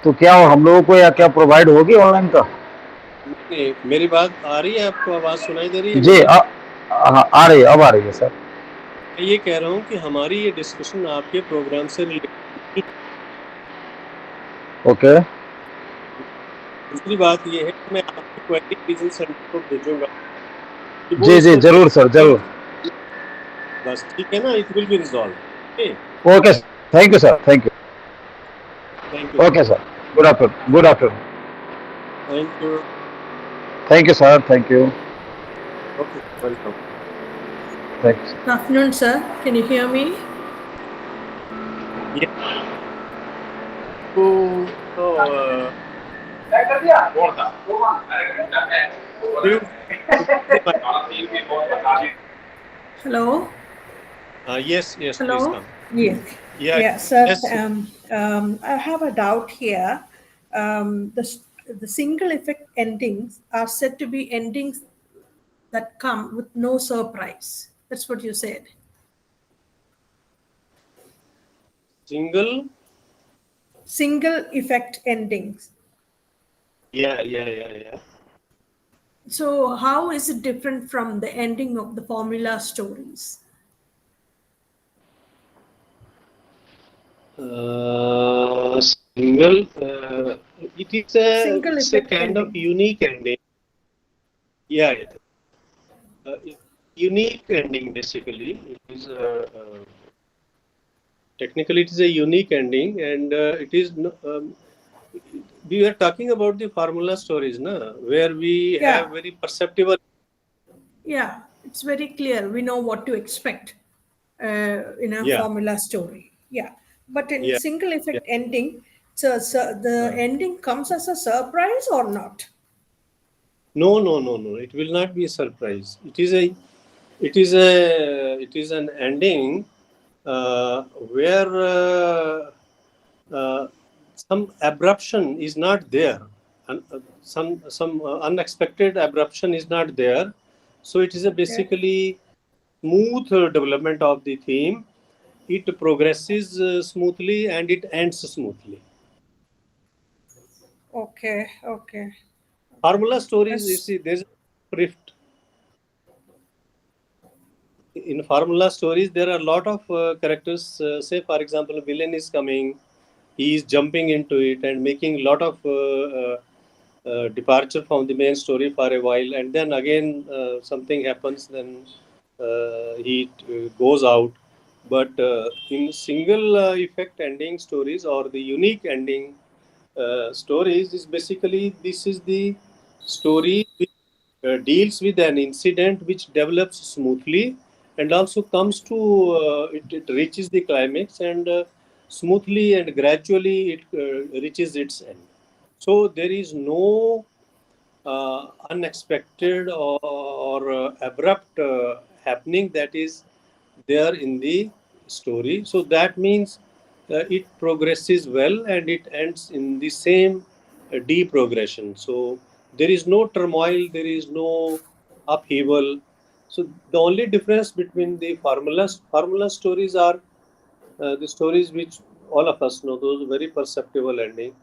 तो क्या हम लोगों को या क्या प्रोवाइड होगी ऑनलाइन का? नहीं, मेरी बात आ रही है आपको? आवाज सुनाई दे रही है जी मेरी? हाँ, आ रही है, अब आ रही है सर। मैं ये कह रहा हूँ कि हमारी ये डिस्कशन आपके प्रोग्राम से रिलेटेड। ओके। दूसरी बात ये है कि मैं आपकी क्वेरी रीजन सेंटर को भेजूंगा कि वो जी जी इसको जरूर सर, जरूर। बस ठीक है ना, it will be resolve. Okay, thank you sir, thank you. Thank you okay sir, good afternoon, good afternoon. Thank you. Thank you sir, thank you, okay welcome. Thank you. Good afternoon, sir. Can you hear me? ये तो Hello? yes please Hello? come. Yeah. Yeah, Yeah, sir. yes. I have a doubt here. The single effect endings are said to be endings that come with no surprise. That's what you said. Single Effect endings. yeah. So, how is it different from the ending of the formula stories? Single it is Single it's a effect kind of ending. unique ending. Yeah. Unique ending basically. It is technically it is a unique ending, and it is we are talking about the formula stories, na, where we Yeah. have very perceptible. Yeah, it's very clear. We know what to expect in a Yeah. formula story. Yeah, but in Yeah. single effect ending, so the ending comes as a surprise or not? No. It will not be a surprise. It is an ending where some abruption is not there, and some unexpected abruption is not there. So it is a basically smooth development of the theme. It progresses smoothly and it ends smoothly. Okay. Formula stories, you Yes. see, there's a rift. In formula stories, there are a lot of characters. Say, for example, a villain is coming, he is jumping into it and making a lot of departure from the main story for a while, and then again something happens, then he goes out. But in single effect ending stories or the unique ending stories, is basically this is the story which deals with an incident which develops smoothly and also comes to it reaches the climax, and smoothly and gradually it reaches its end. So there is no unexpected or abrupt happening that is there in the story. So that means it progresses well and it ends in the same deprogression. So there is no turmoil, there is no upheaval. So the only difference between the formula stories are the stories which all of us know, those very perceptible ending.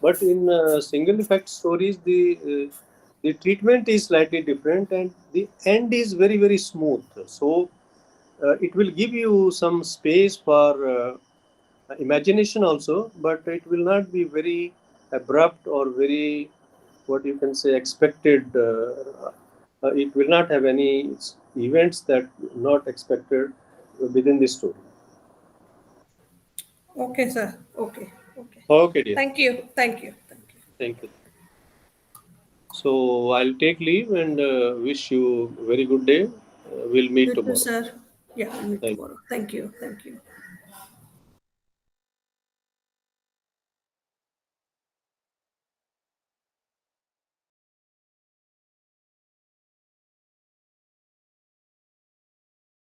But in single effect stories, the treatment is slightly different and the end is very, very smooth. So it will give you some space for imagination also, but it will not be very abrupt or very, what you can say, expected. It will not have any events that not expected within the story. Okay, sir. Okay. Okay. Okay, dear. Thank you. Thank you. Thank you. Thank you. So I'll take leave and wish you a very good day. We'll meet You too, tomorrow. sir. Yeah, we'll meet Thank you. tomorrow. Thank you. Thank you.